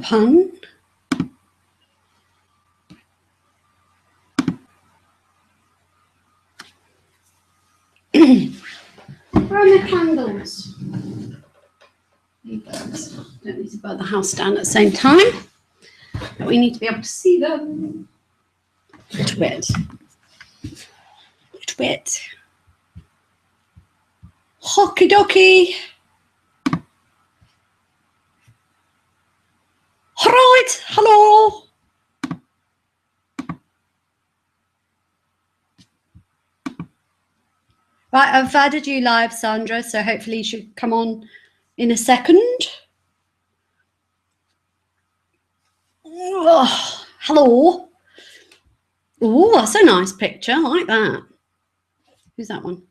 pun. Where are my candles? Don't need to burn the house down at the same time, but we need to be able to see them. A little bit. A little bit. Hockey dokie. Right, hello. Right, I've added you live, Sandra, so hopefully you should come on in a second. Oh, hello. Oh, that's a nice picture. I like that. Who's that one?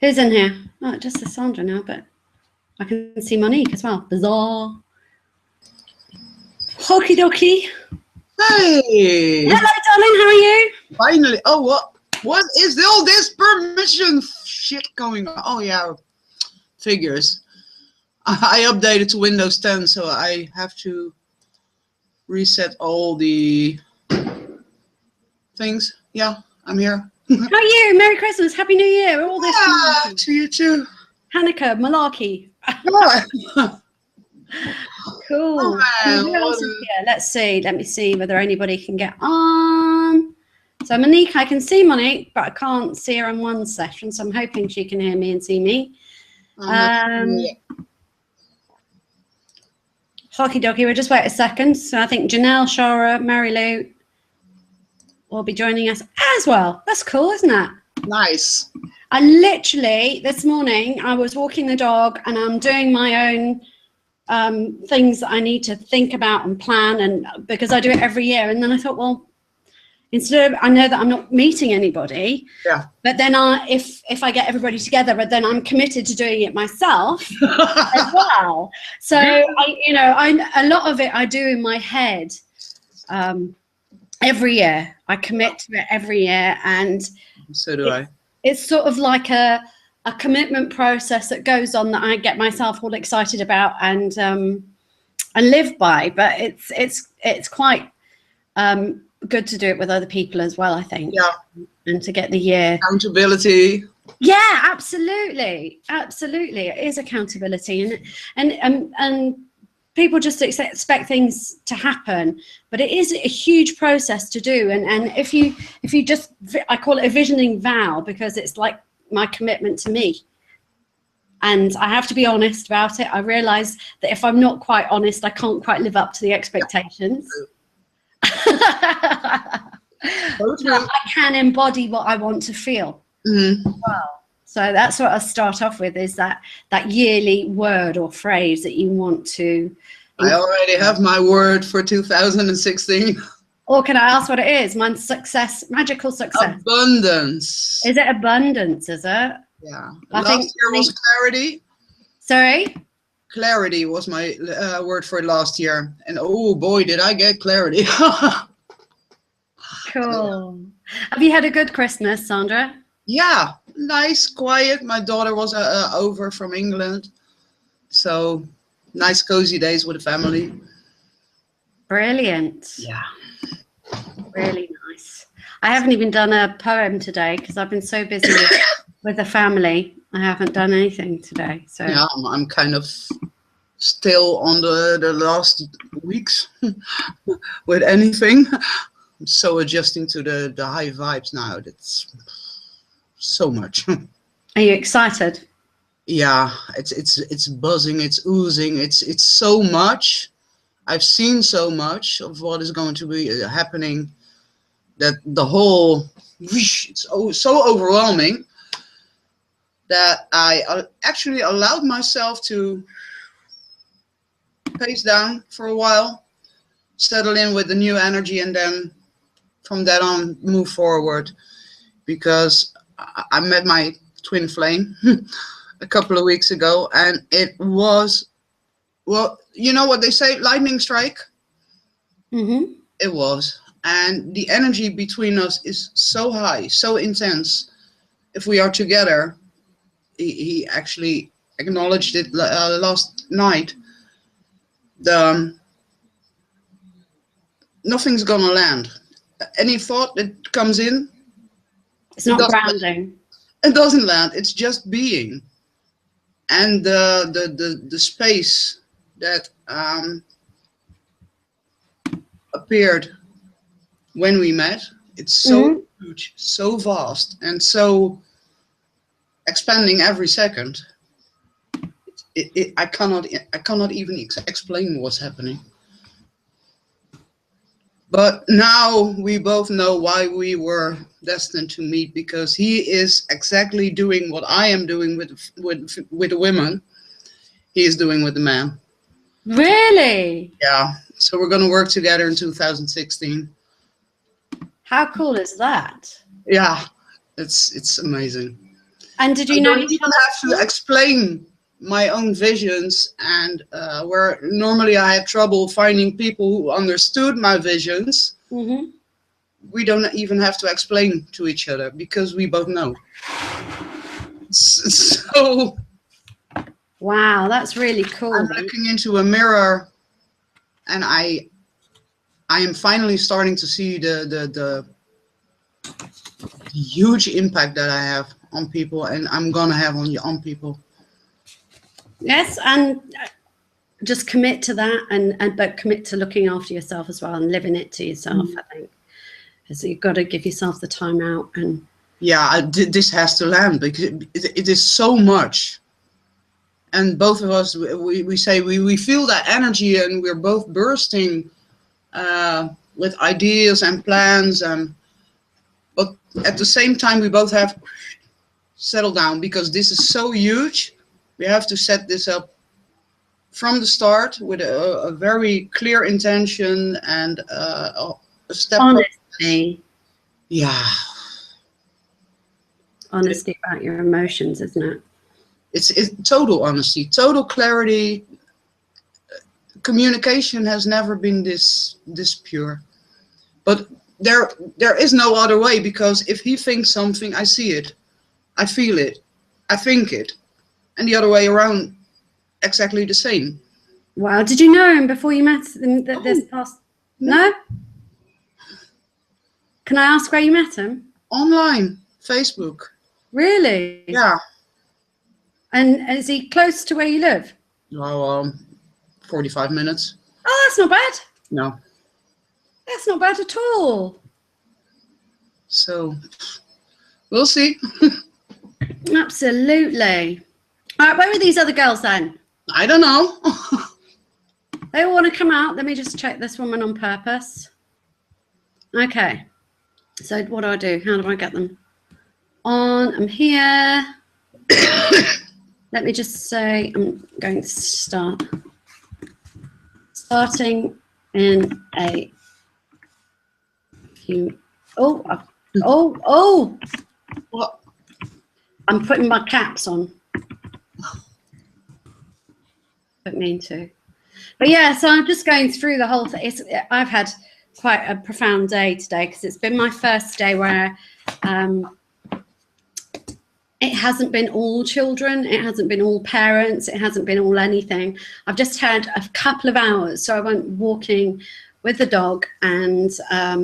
Who's in here? Oh, just says Sandra now, but I can see Monique as well. Bizarre. Okie dokie. Hey. Hello, darling. How are you? Finally. Oh, what is all this permission shit going on? Oh, yeah. Figures. I updated to Windows 10, so I have to reset all the things. Yeah, I'm here. How are you? Merry Christmas. Happy New Year. All this. Yeah, to you too. Hanukkah, malarkey. Cool. Oh, man. Who else is here? Let's see. Let me see whether anybody can get on. So Monique, I can see Monique, but I can't see her in one session. So I'm hoping she can hear me and see me. Hockey dokie. We'll just wait a second. So I think Janelle, Shara, Mary Lou will be joining us as well. That's cool, isn't it? Nice. I literally, this morning, I was walking the dog and I'm doing my own things that I need to think about and plan, and because I do it every year. And then I thought, well, instead of, I know that I'm not meeting anybody, yeah, but then if I get everybody together, but then I'm committed to doing it myself as well. So a lot of it I do in my head every year. I commit to it every year, and so do I. It's sort of like a commitment process that goes on that I get myself all excited about and live by. But it's quite good to do it with other people as well, I think. Yeah. And to get the year. Accountability. Yeah, absolutely. Absolutely. It is accountability. And people just expect things to happen, but it is a huge process to do. And if you just, I call it a visioning vow, because it's like my commitment to me. And I have to be honest about it. I realize that if I'm not quite honest, I can't quite live up to the expectations. I can embody what I want to feel. Mm-hmm. Well, so that's what I start off with, is that yearly word or phrase that you want to. I already have my word for 2016. Or can I ask what it is? Mine's success, magical success. Abundance. Is it abundance, is it? Yeah. Last year was clarity. Sorry? Clarity was my word for last year. And oh boy, did I get clarity. Cool. Have you had a good Christmas, Sandra? Yeah, nice, quiet. My daughter was over from England. So nice, cozy days with the family. Brilliant. Yeah. Really nice. I haven't even done a poem today because I've been so busy with the family. I haven't done anything today. So yeah, I'm kind of still on the last weeks with anything. I'm so adjusting to the high vibes now. That's so much. Are you excited? Yeah, it's buzzing, it's oozing, it's so much. I've seen so much of what is going to be happening that the whole, it's so overwhelming that I actually allowed myself to pace down for a while, settle in with the new energy, and then from that on move forward, because I met my twin flame a couple of weeks ago, and it was, well, you know what they say, lightning strike? Mm-hmm. It was. And the energy between us is so high, so intense. If we are together, he actually acknowledged it last night. The nothing's gonna land. Any thought that comes in, It's not grounding. it doesn't land. It's just being, and the space that appeared when we met. It's so huge, so vast, and so expanding every second. I cannot even explain what's happening. But now we both know why we were destined to meet, because he is exactly doing what I am doing with the women. He is doing with the man. Really? Yeah. So we're gonna work together in 2016. How cool is that? Yeah, it's amazing. And did you I know don't even have to explain my own visions, and where normally I had trouble finding people who understood my visions, we don't even have to explain to each other because we both know. So wow, that's really cool. I'm looking into a mirror, and I am finally starting to see the huge impact that I have on people, and I'm gonna have on people. Yes, and just commit to that, and but commit to looking after yourself as well and living it to yourself. I think, so you've got to give yourself the time out. And yeah, this has to land, because it is so much, and both of us we say we feel that energy, and we're both bursting with ideas and plans, and but at the same time we both have settled down, because this is so huge. We have to set this up from the start with a very clear intention and a step. Honesty. Yeah. Honesty about your emotions, isn't it? It's total honesty, total clarity. Communication has never been this pure. But there is no other way, because if he thinks something, I see it, I feel it, I think it. And the other way around, exactly the same. Wow. Did you know him before you met him this past? No? Can I ask where you met him? Online, Facebook. Really? Yeah. And is he close to where you live? Well, 45 minutes. Oh, that's not bad. No. That's not bad at all. So, we'll see. Absolutely. All right, where are these other girls then? I don't know. They all want to come out. Let me just check this woman on purpose. Okay. So what do? How do I get them on? I'm here. Let me just say I'm going to start. Starting in a few. Oh. What? I'm putting my caps on. Don't mean to. But yeah, so I'm just going through the whole thing. I've had quite a profound day today, because it's been my first day where it hasn't been all children, it hasn't been all parents, it hasn't been all anything. I've just had a couple of hours, so I went walking with the dog and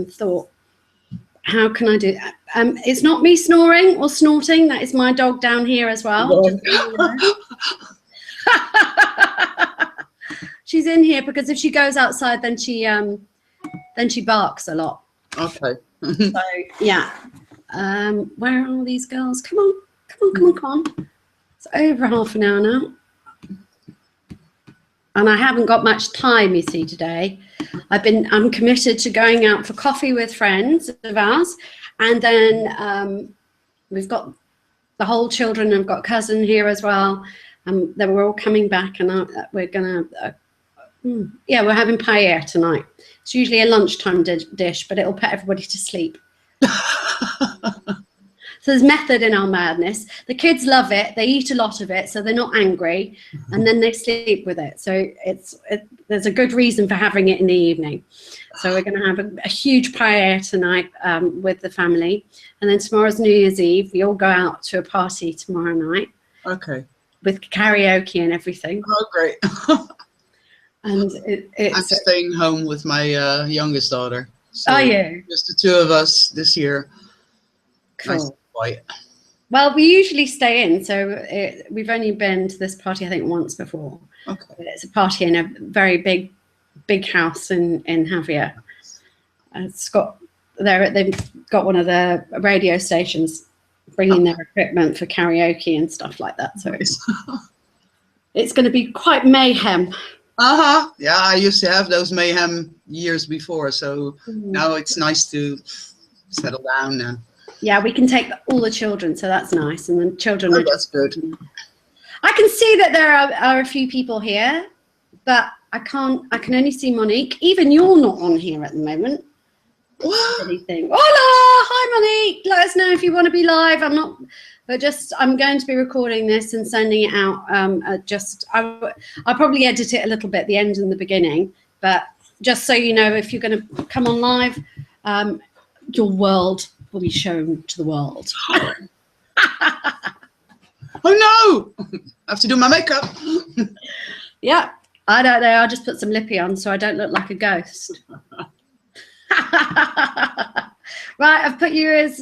thought, how can I do that? It's not me snoring or snorting, that is my dog down here as well. Just so you know. She's in here because if she goes outside, then she barks a lot. Okay. So yeah. Where are all these girls? Come on. It's over half an hour now. And I haven't got much time, you see, today. I'm committed to going out for coffee with friends of ours, and then we've got the whole children. I've got a cousin here as well. Then we're all coming back, and we're gonna we're having paella tonight. It's usually a lunchtime dish, but it'll put everybody to sleep. So there's method in our madness. The kids love it. They eat a lot of it, so they're not angry, and then they sleep with it. So there's a good reason for having it in the evening. So we're going to have a huge paella tonight with the family, and then tomorrow's New Year's Eve. We all go out to a party tomorrow night. Okay. with karaoke and everything. Oh, great. And I'm it's staying home with my youngest daughter. So are you? just the two of us this year. Nice and Cool. quiet. Well, we usually stay in, so we've only been to this party I think once before. Okay. But it's a party in a very big house in Javier. It's got they've got one of the radio stations bringing their equipment for karaoke and stuff like that. So it's going to be quite mayhem. Yeah, I used to have those mayhem years before, so now it's nice to settle down now. Yeah, we can take all the children, so that's nice. And the children Oh, are that's just good. I can see that there are a few people here, but I can only see Monique. Even you're not on here at the moment. What? Anything. Hola, hi Monique. Let us know if you want to be live. I'm going to be recording this and sending it out. I'll probably edit it a little bit at the end and the beginning, but just so you know, if you're going to come on live, your world will be shown to the world. Oh no! I have to do my makeup. Yeah, I don't know. I'll just put some lippy on so I don't look like a ghost. Right, I've put you as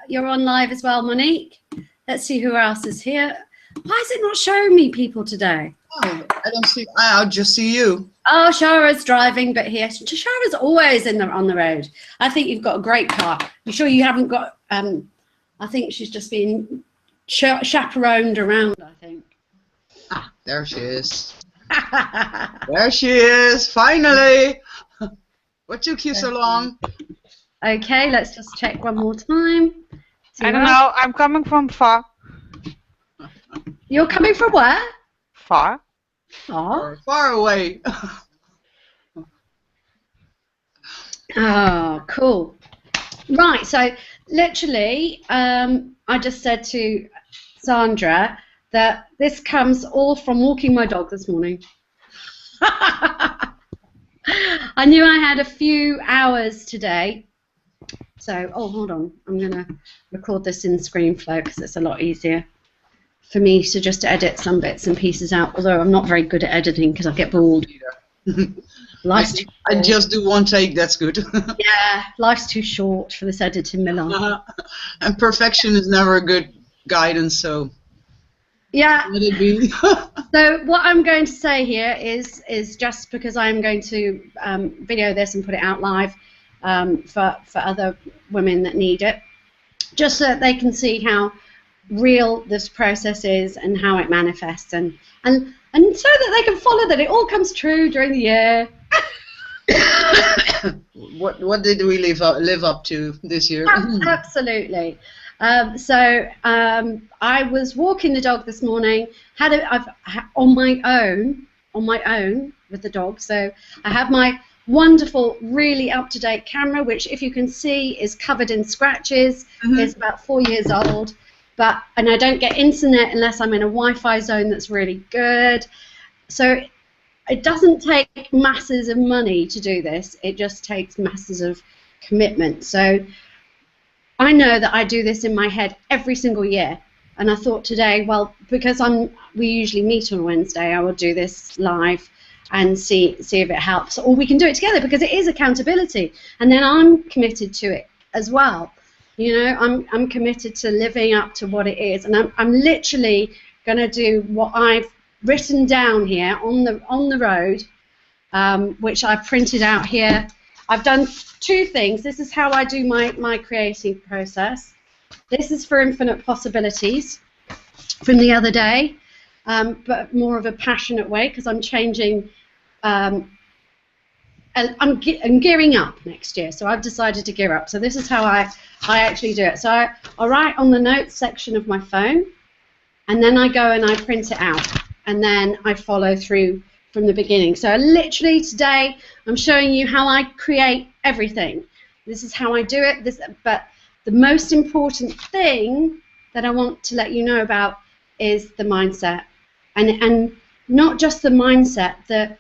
you're on live as well, Monique. Let's see who else is here. Why is it not showing me people today? Oh, I don't see. I'll just see you. Oh, Shara's driving, but here Shara's always on the road. I think you've got a great car. You sure you haven't got? I think she's just been chaperoned around. I think. Ah, there she is. There she is. Finally. What took you so long? Okay, let's just check one more time. I don't know. I'm coming from far. You're coming from where? Far. Oh. Far away. Oh, cool. Right, so literally, I just said to Sandra that this comes all from walking my dog this morning. I knew I had a few hours today. So, oh, hold on. I'm going to record this in ScreenFlow because it's a lot easier for me to just edit some bits and pieces out, although I'm not very good at editing because I get bored. Life's too short. I just do one take, that's good. Yeah, life's too short for this editing, Milan. And perfection is never a good guidance, so yeah. let it be. So what I'm going to say here is just because I'm going to video this and put it out live for other women that need it, just so that they can see how real this process is and how it manifests, and so that they can follow that it all comes true during the year. What did we live up to this year? Absolutely. So I was walking the dog this morning. On my own with the dog. So I have my wonderful, really up-to-date camera, which, if you can see, is covered in scratches. It's about 4 years old, and I don't get internet unless I'm in a Wi-Fi zone that's really good. So it doesn't take masses of money to do this. It just takes masses of commitment. So I know that I do this in my head every single year, and I thought today, well, because we usually meet on Wednesday, I will do this live and see if it helps, or we can do it together because it is accountability, and then I'm committed to it as well. You know, I'm committed to living up to what it is, and I'm literally going to do what I've written down here on the road, which I've printed out here. I've done two things. This is how I do my creating process. This is for infinite possibilities from the other day, but more of a passionate way because I'm changing. I'm gearing up next year, so I've decided to gear up. So this is how I actually do it. So I write on the notes section of my phone, and then I go and I print it out, and then I follow through from the beginning. So literally today I'm showing you how I create everything. This is how I do it. But the most important thing that I want to let you know about is the mindset, and not just the mindset. That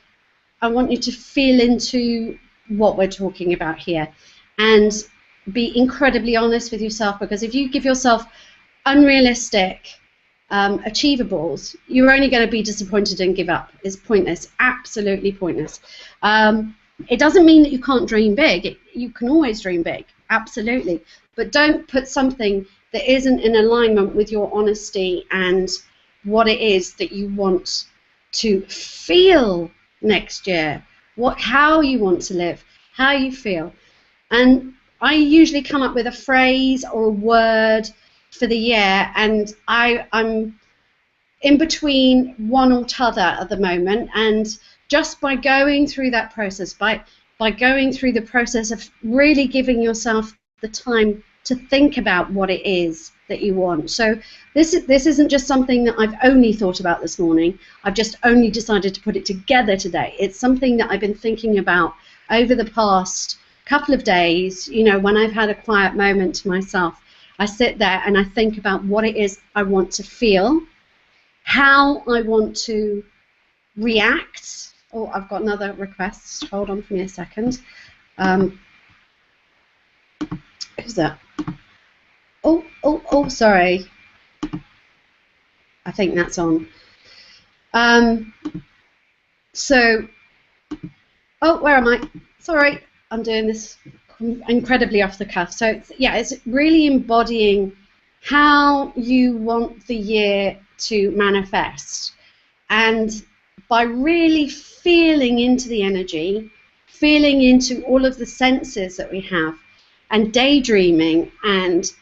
I want you to feel into what we're talking about here, and be incredibly honest with yourself, because if you give yourself unrealistic achievables, you're only going to be disappointed and give up. It's pointless, absolutely pointless. It doesn't mean that you can't dream big. You can always dream big, absolutely. But don't put something that isn't in alignment with your honesty and what it is that you want to feel next year, how you want to live, how you feel. And I usually come up with a phrase or a word for the year, and I'm in between one or t'other at the moment, and just by going through that process, by going through the process of really giving yourself the time to think about what it is that you want. So this isn't just something that I've only thought about this morning. I've just only decided to put it together today. It's something that I've been thinking about over the past couple of days. You know, when I've had a quiet moment to myself, I sit there and I think about what it is I want to feel, how I want to react. Oh, I've got another request. Hold on for me a second. Who's that? Oh, sorry. I think that's on. So, where am I? Sorry, I'm doing this incredibly off the cuff. So, it's really embodying how you want the year to manifest. And by really feeling into the energy, feeling into all of the senses that we have, and daydreaming, and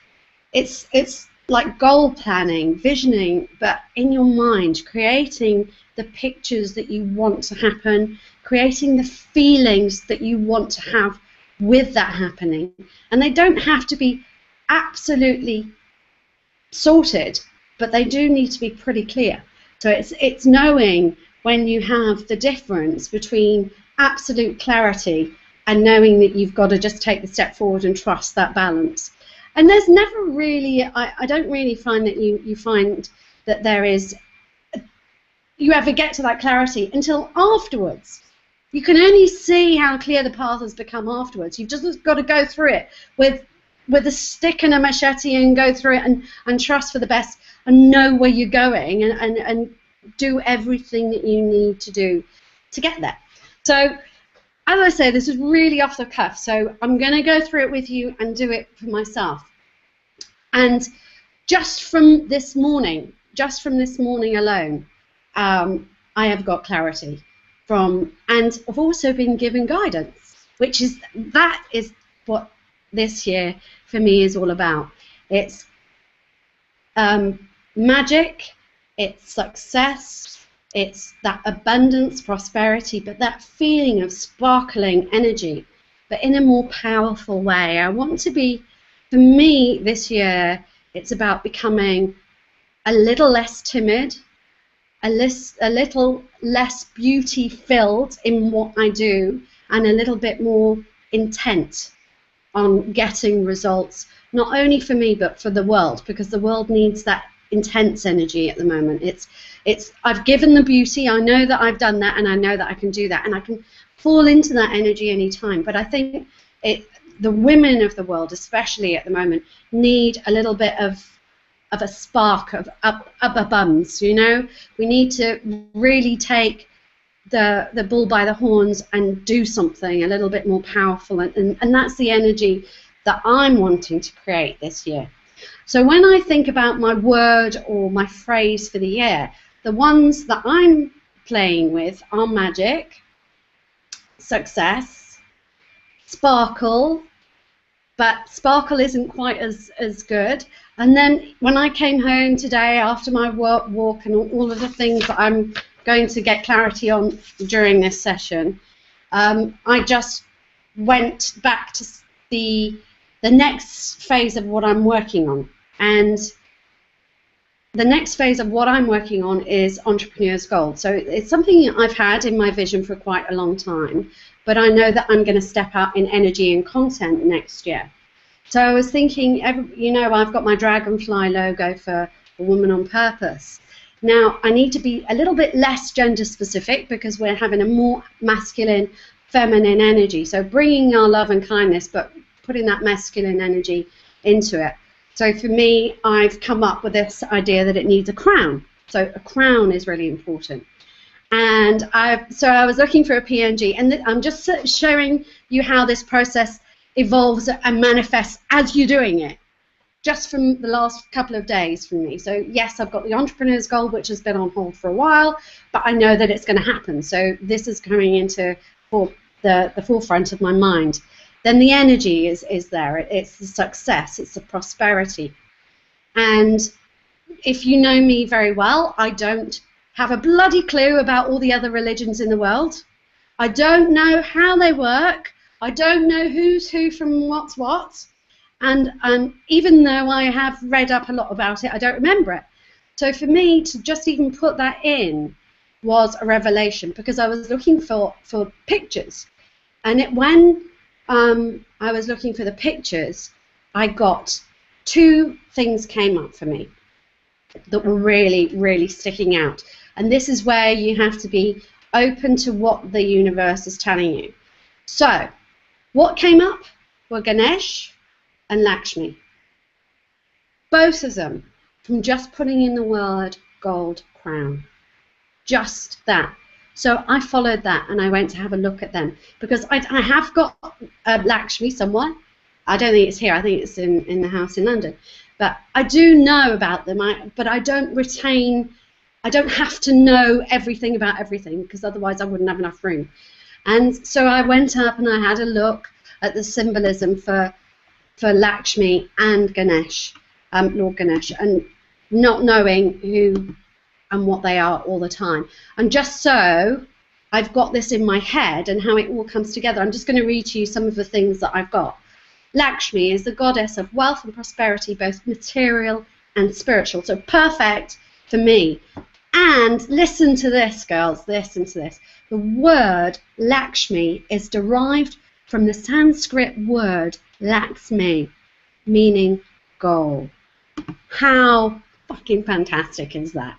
it's like goal planning, visioning, but in your mind, creating the pictures that you want to happen, creating the feelings that you want to have with that happening. And they don't have to be absolutely sorted, but they do need to be pretty clear. So it's knowing when you have the difference between absolute clarity and knowing that you've got to just take the step forward and trust that balance. And there's never really, I don't really find that you find that there is, you ever get to that clarity until afterwards. You can only see how clear the path has become afterwards. You've just got to go through it with a stick and a machete and go through it and trust for the best and know where you're going and do everything that you need to do to get there. So, as I say, this is really off the cuff, so I'm going to go through it with you and do it for myself. And just from this morning alone, I have got clarity from, and I've also been given guidance, that is what this year for me is all about. It's magic, it's success, it's that abundance, prosperity, but that feeling of sparkling energy, but in a more powerful way. I want to be, for me this year, it's about becoming a little less timid, a little less beauty-filled in what I do, and a little bit more intent on getting results, not only for me, but for the world, because the world needs that intense energy at the moment. I've given the beauty, I know that I've done that, and I know that I can do that, and I can fall into that energy anytime. But I think the women of the world, especially at the moment, need a little bit of a spark of up bums, you know? We need to really take the bull by the horns and do something a little bit more powerful, and that's the energy that I'm wanting to create this year. So when I think about my word or my phrase for the year, the ones that I'm playing with are magic, success, sparkle, but sparkle isn't quite as good. And then when I came home today after my walk and all of the things that I'm going to get clarity on during this session, I just went back to the next phase of what I'm working on. And the next phase of what I'm working on is Entrepreneur's Gold. So it's something I've had in my vision for quite a long time, but I know that I'm going to step up in energy and content next year. So I was thinking, you know, I've got my dragonfly logo for a woman on purpose. Now, I need to be a little bit less gender specific because we're having a more masculine, feminine energy. So bringing our love and kindness, but putting that masculine energy into it. So for me, I've come up with this idea that it needs a crown. So a crown is really important. And I was looking for a PNG, and I'm just showing you how this process evolves and manifests as you're doing it, just from the last couple of days for me. So yes, I've got the entrepreneur's goal, which has been on hold for a while, but I know that it's going to happen. So this is coming into the forefront of my mind. Then the energy is there. It's the success. It's the prosperity. And if you know me very well, I don't have a bloody clue about all the other religions in the world. I don't know how they work. I don't know who's who from what's what. And even though I have read up a lot about it, I don't remember it. So for me to just even put that in was a revelation, because I was looking for pictures. And when I was looking for the pictures, I got two things came up for me that were really, really sticking out. And this is where you have to be open to what the universe is telling you. So, what came up were Ganesh and Lakshmi. Both of them from just putting in the word gold crown. Just that. So I followed that and I went to have a look at them, because I have got Lakshmi somewhere. I don't think it's here. I think it's in the house in London. But I do know about them. But I don't retain. I don't have to know everything about everything, because otherwise I wouldn't have enough room. And so I went up and I had a look at the symbolism for Lakshmi and Ganesh, Lord Ganesh, and not knowing who and what they are all the time. And just so I've got this in my head and how it all comes together, I'm just going to read to you some of the things that I've got. Lakshmi is the goddess of wealth and prosperity, both material and spiritual. So perfect for me. And listen to this, girls, listen to this. The word Lakshmi is derived from the Sanskrit word Lakshmi, meaning goal. How fucking fantastic is that?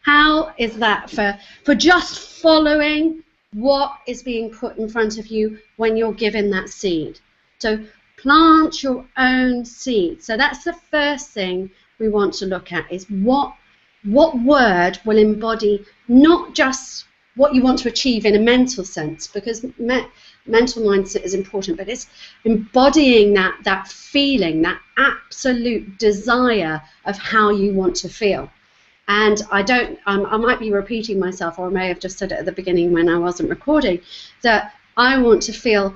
How is that for just following what is being put in front of you when you're given that seed? So plant your own seed. So that's the first thing we want to look at, is what word will embody not just what you want to achieve in a mental sense, because mental mindset is important, but it's embodying that feeling, that absolute desire of how you want to feel. And I might be repeating myself, or I may have just said it at the beginning when I wasn't recording, that I want to feel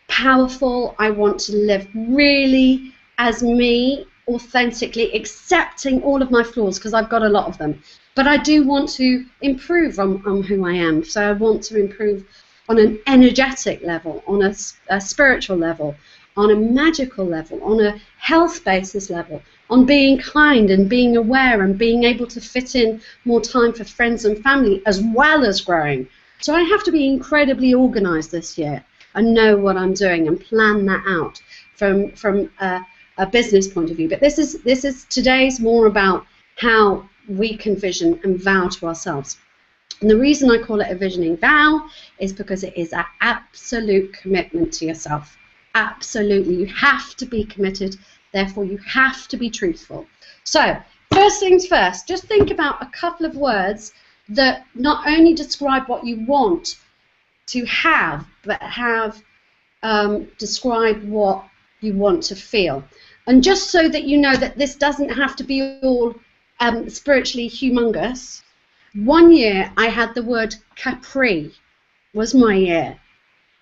powerful. I want to live really as me, authentically, accepting all of my flaws, because I've got a lot of them. But I do want to improve on who I am. So I want to improve on an energetic level, on a spiritual level, on a magical level, on a health basis level, on being kind and being aware and being able to fit in more time for friends and family, as well as growing. So I have to be incredibly organized this year and know what I'm doing and plan that out from a business point of view. But this is today's more about how we can vision and vow to ourselves. And the reason I call it a visioning vow is because it is an absolute commitment to yourself. Absolutely. You have to be committed. Therefore, you have to be truthful. So, first things first, just think about a couple of words that not only describe what you want to have, but describe what you want to feel. And just so that you know that this doesn't have to be all spiritually humongous, one year I had the word Capri was my year.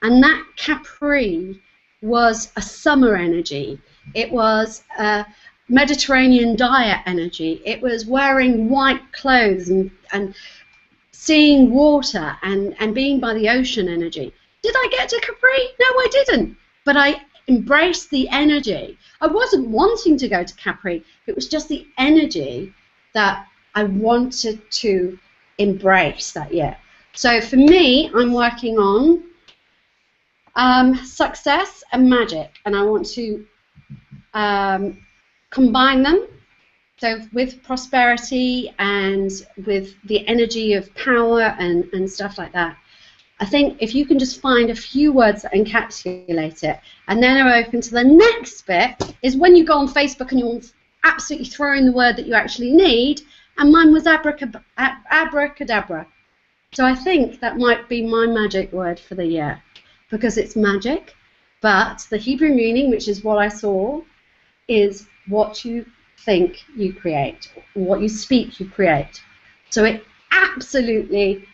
And that Capri was a summer energy. It was a Mediterranean diet energy. It was wearing white clothes and seeing water and being by the ocean energy. Did I get to Capri? No, I didn't. But I embraced the energy. I wasn't wanting to go to Capri. It was just the energy that I wanted to embrace that year. So for me, I'm working on success and magic, and I want to combine them. So with prosperity and with the energy of power and stuff like that. I think if you can just find a few words that encapsulate it, and then are open to the next bit, is when you go on Facebook and absolutely throw in the word that you actually need, and mine was abracadabra. So I think that might be my magic word for the year, because it's magic, but the Hebrew meaning, which is what I saw, is what you think you create, what you speak you create. So it absolutely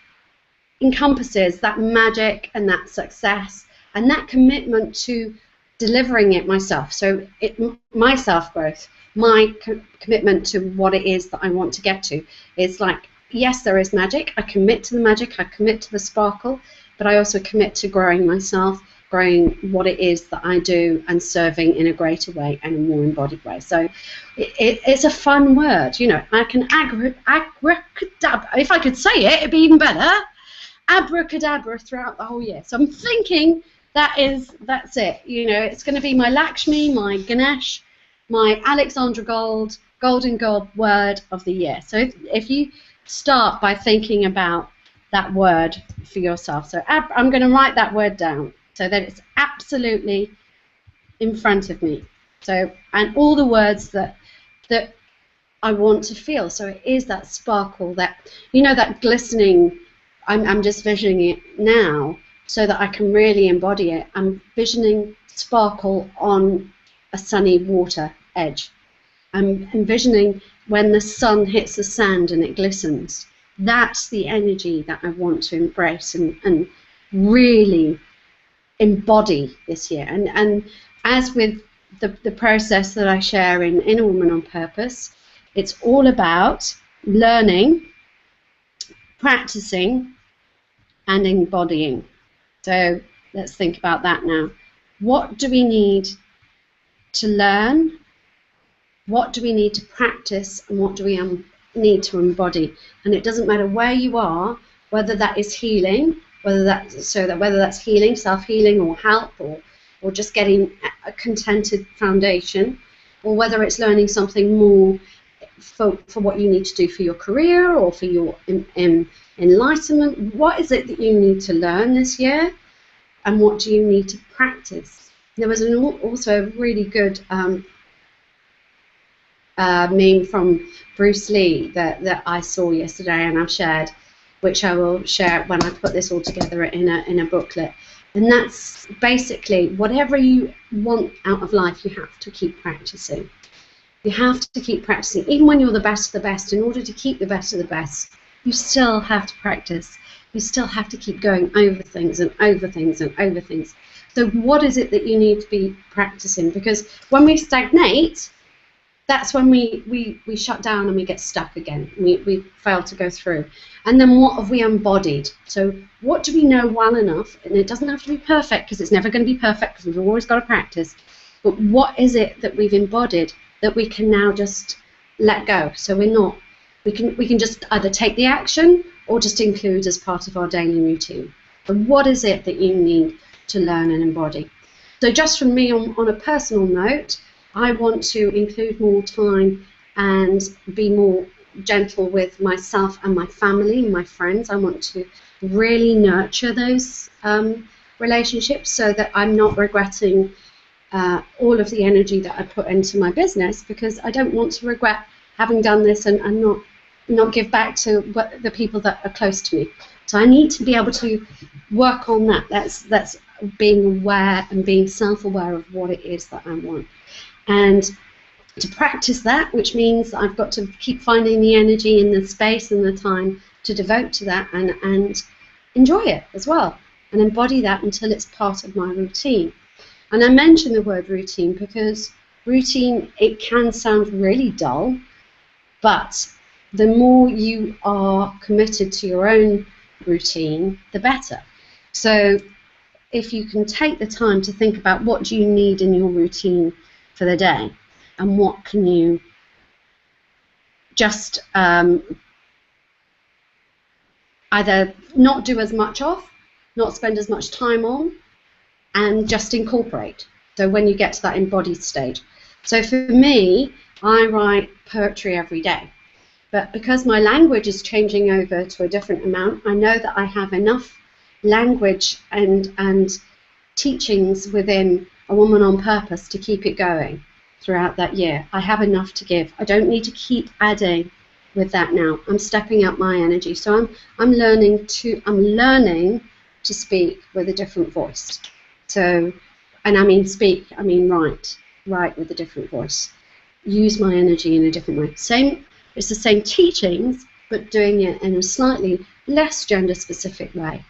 encompasses that magic and that success and that commitment to delivering it myself. So my self-growth, my commitment to what it is that I want to get to. It's like, yes, there is magic. I commit to the magic. I commit to the sparkle, but I also commit to growing myself, growing what it is that I do, and serving in a greater way and a more embodied way. So it's a fun word. You know, I can abracadabra. If I could say it, it'd be even better. Abracadabra throughout the whole year. So I'm thinking that's it. You know, it's going to be my Lakshmi, my Ganesh, my Alexandra Golden Gold word of the year. So if you start by thinking about that word for yourself. So I'm going to write that word down so that it's absolutely in front of me. So, and all the words that I want to feel. So it is that sparkle, that, you know, that glistening. I'm just visioning it now so that I can really embody it. I'm visioning sparkle on a sunny water edge. I'm envisioning when the sun hits the sand and it glistens. That's the energy that I want to embrace and really embody this year. And as with the process that I share in A Woman on Purpose, it's all about learning, practicing, and embodying. So let's think about that now. What do we need to learn? What do we need to practice? And what do we need to embody? And it doesn't matter where you are, whether that is healing, whether that's healing, self-healing, or health, or just getting a contented foundation, or whether it's learning something more for what you need to do for your career or for your enlightenment. What is it that you need to learn this year, and what do you need to practice? There was also a really good meme from Bruce Lee that I saw yesterday, and I've shared, which I will share when I put this all together in a booklet. And that's basically, whatever you want out of life, you have to keep practicing. You have to keep practicing. Even when you're the best of the best, in order to keep the best of the best, you still have to practice. You still have to keep going over things and over things and over things. So what is it that you need to be practicing? Because when we stagnate, that's when we shut down and we get stuck again. We fail to go through. And then what have we embodied? So what do we know well enough? And it doesn't have to be perfect, because it's never going to be perfect, because we've always got to practice. But what is it that we've embodied that we can now just let go? So we can just either take the action or just include as part of our daily routine. But what is it that you need to learn and embody? So just from me on a personal note, I want to include more time and be more gentle with myself and my family and my friends. I want to really nurture those relationships so that I'm not regretting all of the energy that I put into my business, because I don't want to regret having done this and not give back to the people that are close to me. So I need to be able to work on that. That's being aware and being self-aware of what it is that I want. And to practice that, which means I've got to keep finding the energy and the space and the time to devote to that and enjoy it as well, and embody that until it's part of my routine. And I mention the word routine because routine, it can sound really dull, but the more you are committed to your own routine, the better. So if you can take the time to think about what do you need in your routine for the day, and what can you just either not do as much of, not spend as much time on, and just incorporate. So when you get to that embodied stage. So for me, I write poetry every day. But because my language is changing over to a different amount, I know that I have enough language and teachings within A Woman on Purpose to keep it going. throughout that year. I have enough to give. I don't need to keep adding with that now. I'm stepping up my energy. So I'm learning to speak with a different voice. So, and I mean speak, I mean write with a different voice. Use my energy in a different way. It's the same teachings, but doing it in a slightly less gender-specific way.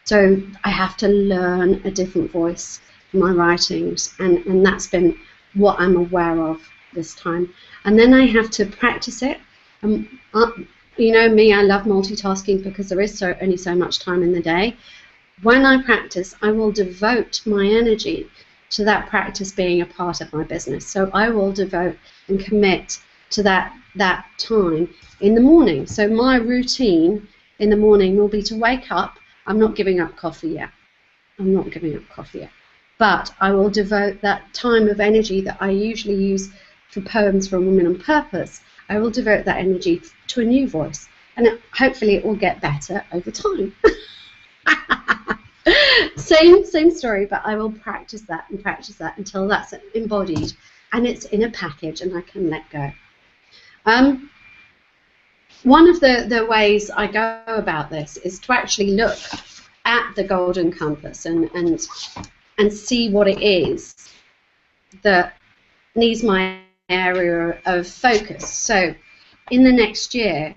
So I have to learn a different voice for my writings, and that's been what I'm aware of this time. And then I have to practice it. You know me, I love multitasking because there is only so much time in the day. When I practice, I will devote my energy to that practice being a part of my business. So I will devote and commit to that time in the morning. So my routine in the morning will be to wake up. I'm not giving up coffee yet. But I will devote that time of energy that I usually use for poems from Women on Purpose. I will devote that energy to a new voice, and hopefully it will get better over time. Same story, but I will practice that until that's embodied and it's in a package and I can let go. One of the ways I go about this is to actually look at the golden compass and see what it is that needs my area of focus. So in the next year,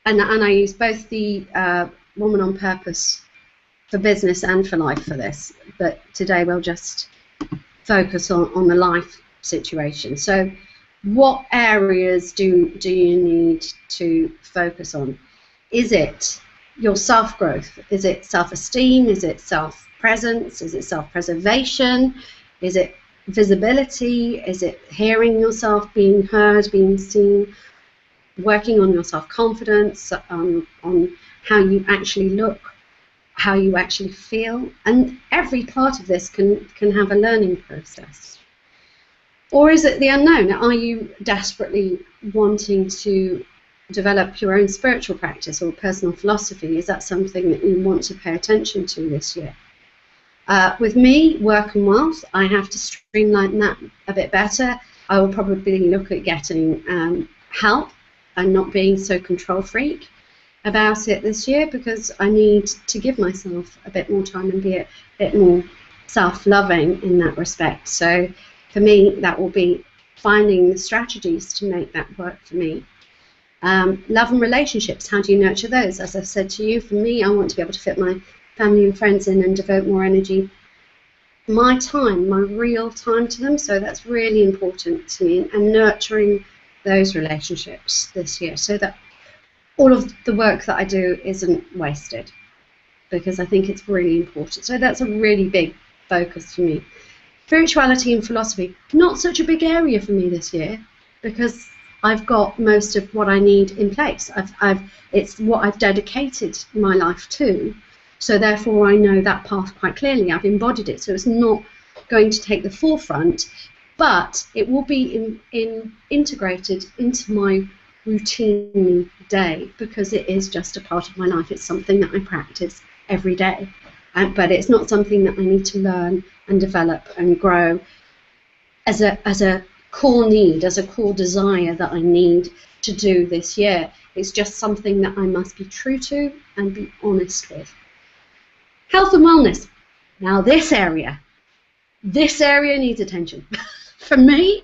and I use both the Woman on Purpose for business and for life for this, but today we'll just focus on the life situation. So what areas do you need to focus on? Is it your self-growth? Is it self-esteem? Is it self-presence? Is it self-preservation? Is it visibility? Is it hearing yourself, being heard, being seen? Working on your self-confidence, on how you actually look, how you actually feel, and every part of this can have a learning process. Or is it the unknown? Are you desperately wanting to develop your own spiritual practice or personal philosophy? Is that something that you want to pay attention to this year? With me, work and wealth, I have to streamline that a bit better. I will probably look at getting help and not being so control freak about it this year, because I need to give myself a bit more time and be a bit more self-loving in that respect. So for me, that will be finding the strategies to make that work for me. Love and relationships, how do you nurture those? As I've said to you, for me, I want to be able to fit my family and friends in and devote more energy, my time, my real time to them. So that's really important to me, and nurturing those relationships this year so that all of the work that I do isn't wasted, because I think it's really important. So that's a really big focus for me. Spirituality and philosophy, not such a big area for me this year, because I've got most of what I need in place. It's what I've dedicated my life to, so therefore I know that path quite clearly. I've embodied it, so it's not going to take the forefront, but it will be integrated into my routine day, because it is just a part of my life. It's something that I practice every day, but it's not something that I need to learn and develop and grow as a core need, as a core desire that I need to do this year. It's just something that I must be true to and be honest with. Health and wellness. Now this area needs attention. For me,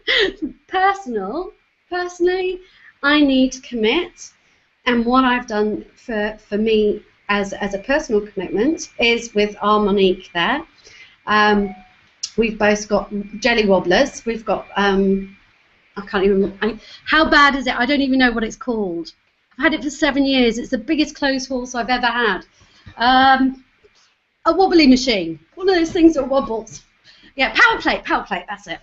personally, I need to commit, and what I've done for me as a personal commitment is with our Monique there. We've both got jelly wobblers. We've got, I can't even, how bad is it? I don't even know what it's called. I've had it for 7 years. It's the biggest clothes horse I've ever had. A wobbly machine, one of those things that wobbles. Yeah, power plate, that's it.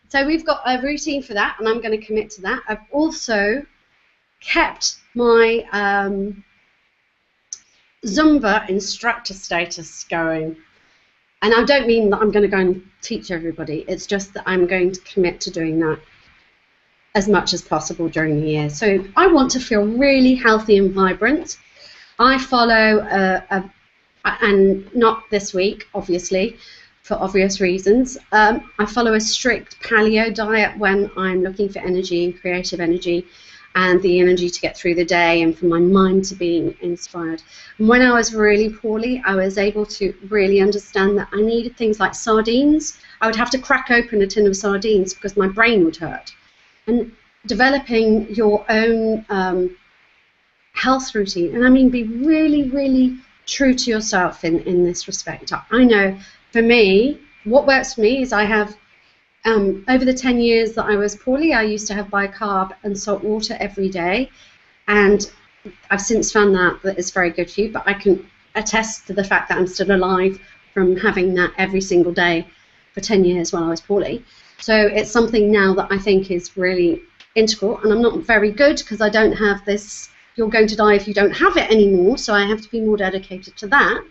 So we've got a routine for that, and I'm going to commit to that. I've also kept my Zumba instructor status going. And I don't mean that I'm going to go and teach everybody. It's just that I'm going to commit to doing that as much as possible during the year. So I want to feel really healthy and vibrant. I follow, and not this week, obviously, for obvious reasons. I follow a strict paleo diet when I'm looking for energy and creative energy and the energy to get through the day and for my mind to be inspired. And when I was really poorly, I was able to really understand that I needed things like sardines. I would have to crack open a tin of sardines because my brain would hurt. And developing your own health routine, and I mean be really, really true to yourself in this respect. I know for me, what works for me is I have, over the 10 years that I was poorly, I used to have bicarb and salt water every day, and I've since found that it's very good for you, but I can attest to the fact that I'm still alive from having that every single day for 10 years while I was poorly. So it's something now that I think is really integral, and I'm not very good because I don't have this, you're going to die if you don't have it anymore, so I have to be more dedicated to that.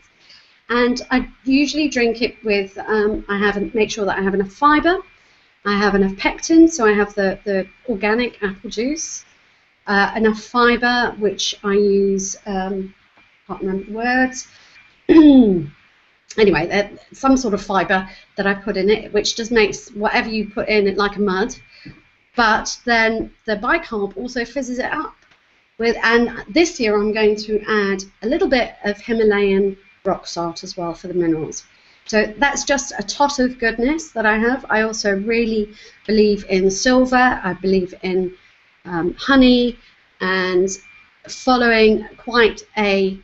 And I usually drink it with, make sure that I have enough fibre, I have enough pectin, so I have the organic apple juice, enough fibre, which I use, can't remember the words, anyway, some sort of fibre that I put in it, which just makes whatever you put in it like a mud, but then the bicarb also fizzes it up. And this year I'm going to add a little bit of Himalayan rock salt as well for the minerals. So that's just a tot of goodness that I have. I also really believe in silver. I believe in honey, and following quite a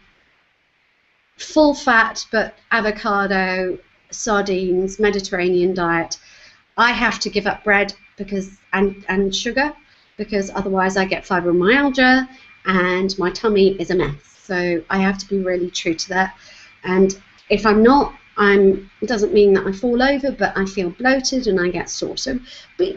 full fat but avocado, sardines, Mediterranean diet. I have to give up bread because and sugar because otherwise I get fibromyalgia and my tummy is a mess. So I have to be really true to that. And if I'm not, it doesn't mean that I fall over, but I feel bloated and I get sore. So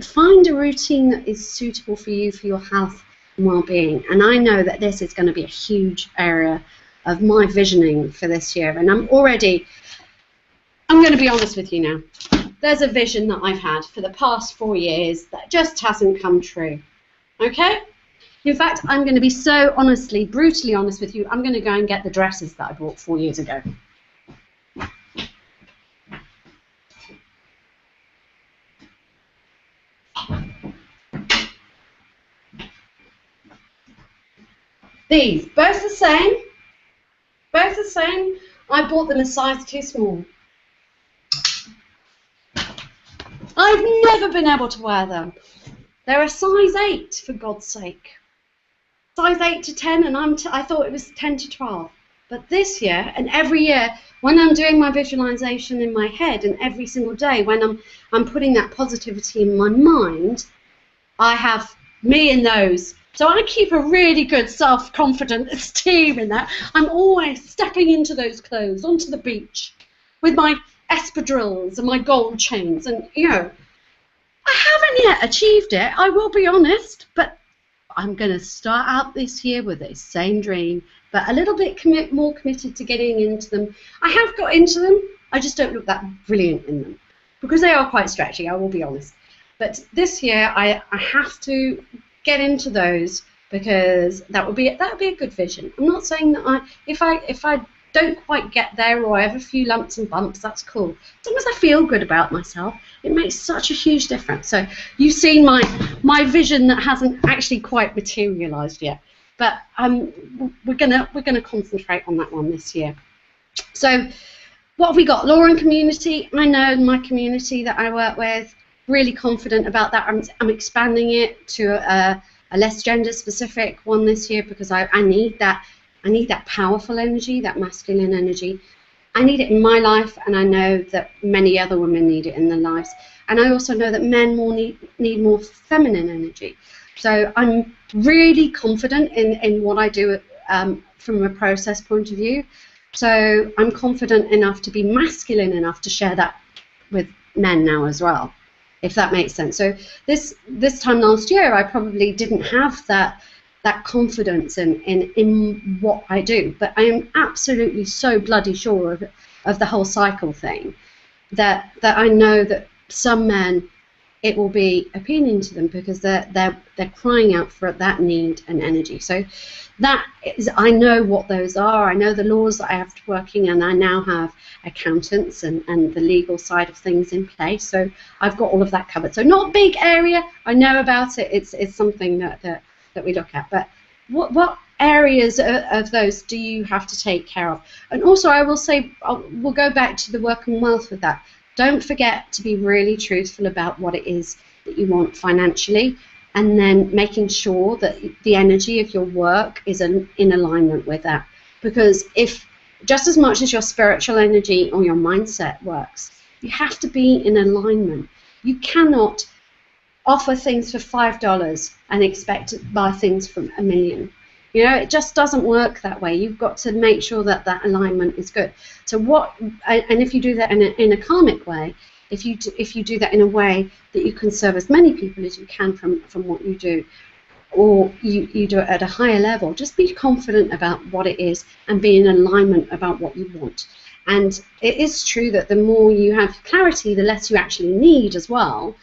find a routine that is suitable for you, for your health and well-being. And I know that this is going to be a huge area of my visioning for this year. And I'm going to be honest with you now. There's a vision that I've had for the past 4 years that just hasn't come true. Okay? In fact, I'm going to be so honestly, brutally honest with you, I'm going to go and get the dresses that I bought 4 years ago. These, both the same. Both the same. I bought them a size too small. I've never been able to wear them. They're a size 8, for God's sake. Size 8 to 10, and I thought it was 10 to 12. But this year, and every year, when I'm doing my visualization in my head, and every single day when I'm putting that positivity in my mind, I have me in those. So I keep a really good self-confident esteem in that. I'm always stepping into those clothes, onto the beach, with my espadrilles and my gold chains. And, you know, I haven't yet achieved it, I will be honest, but I'm going to start out this year with this same dream, but a little bit more committed to getting into them. I have got into them, I just don't look that brilliant in them, because they are quite stretchy, I will be honest. But this year, I have to get into those, because that would be a good vision. I'm not saying that if I don't quite get there, or I have a few lumps and bumps, that's cool. As long as I feel good about myself, it makes such a huge difference. So you've seen my vision that hasn't actually quite materialized yet, but we're gonna concentrate on that one this year. So what have we got? Law and community. I know my community that I work with, really confident about that. I'm expanding it to a less gender specific one this year, because I need that. I need that powerful energy, that masculine energy. I need it in my life, and I know that many other women need it in their lives. And I also know that men need more feminine energy. So I'm really confident in what I do from a process point of view. So I'm confident enough to be masculine enough to share that with men now as well, if that makes sense. So this time last year, I probably didn't have that confidence in what I do, but I am absolutely so bloody sure of the whole cycle thing, that I know that some men it will be appealing to them because they're crying out for that need and energy. So that is, I know what those are. I know the laws that I have to work in, and I now have accountants and the legal side of things in place. So I've got all of that covered. So not a big area. I know about it. It's something that we look at. But what areas of those do you have to take care of? And also, I will say, we'll go back to the work and wealth with that. Don't forget to be really truthful about what it is that you want financially, and then making sure that the energy of your work is in alignment with that. Because if, just as much as your spiritual energy or your mindset works, you have to be in alignment. You cannot offer things for $5 and expect to buy things for $1 million. You know, it just doesn't work that way. You've got to make sure that that alignment is good. So and if you do that in a karmic way, if you do that in a way that you can serve as many people as you can from what you do, or you do it at a higher level, just be confident about what it is and be in alignment about what you want. And it is true that the more you have clarity, the less you actually need as well.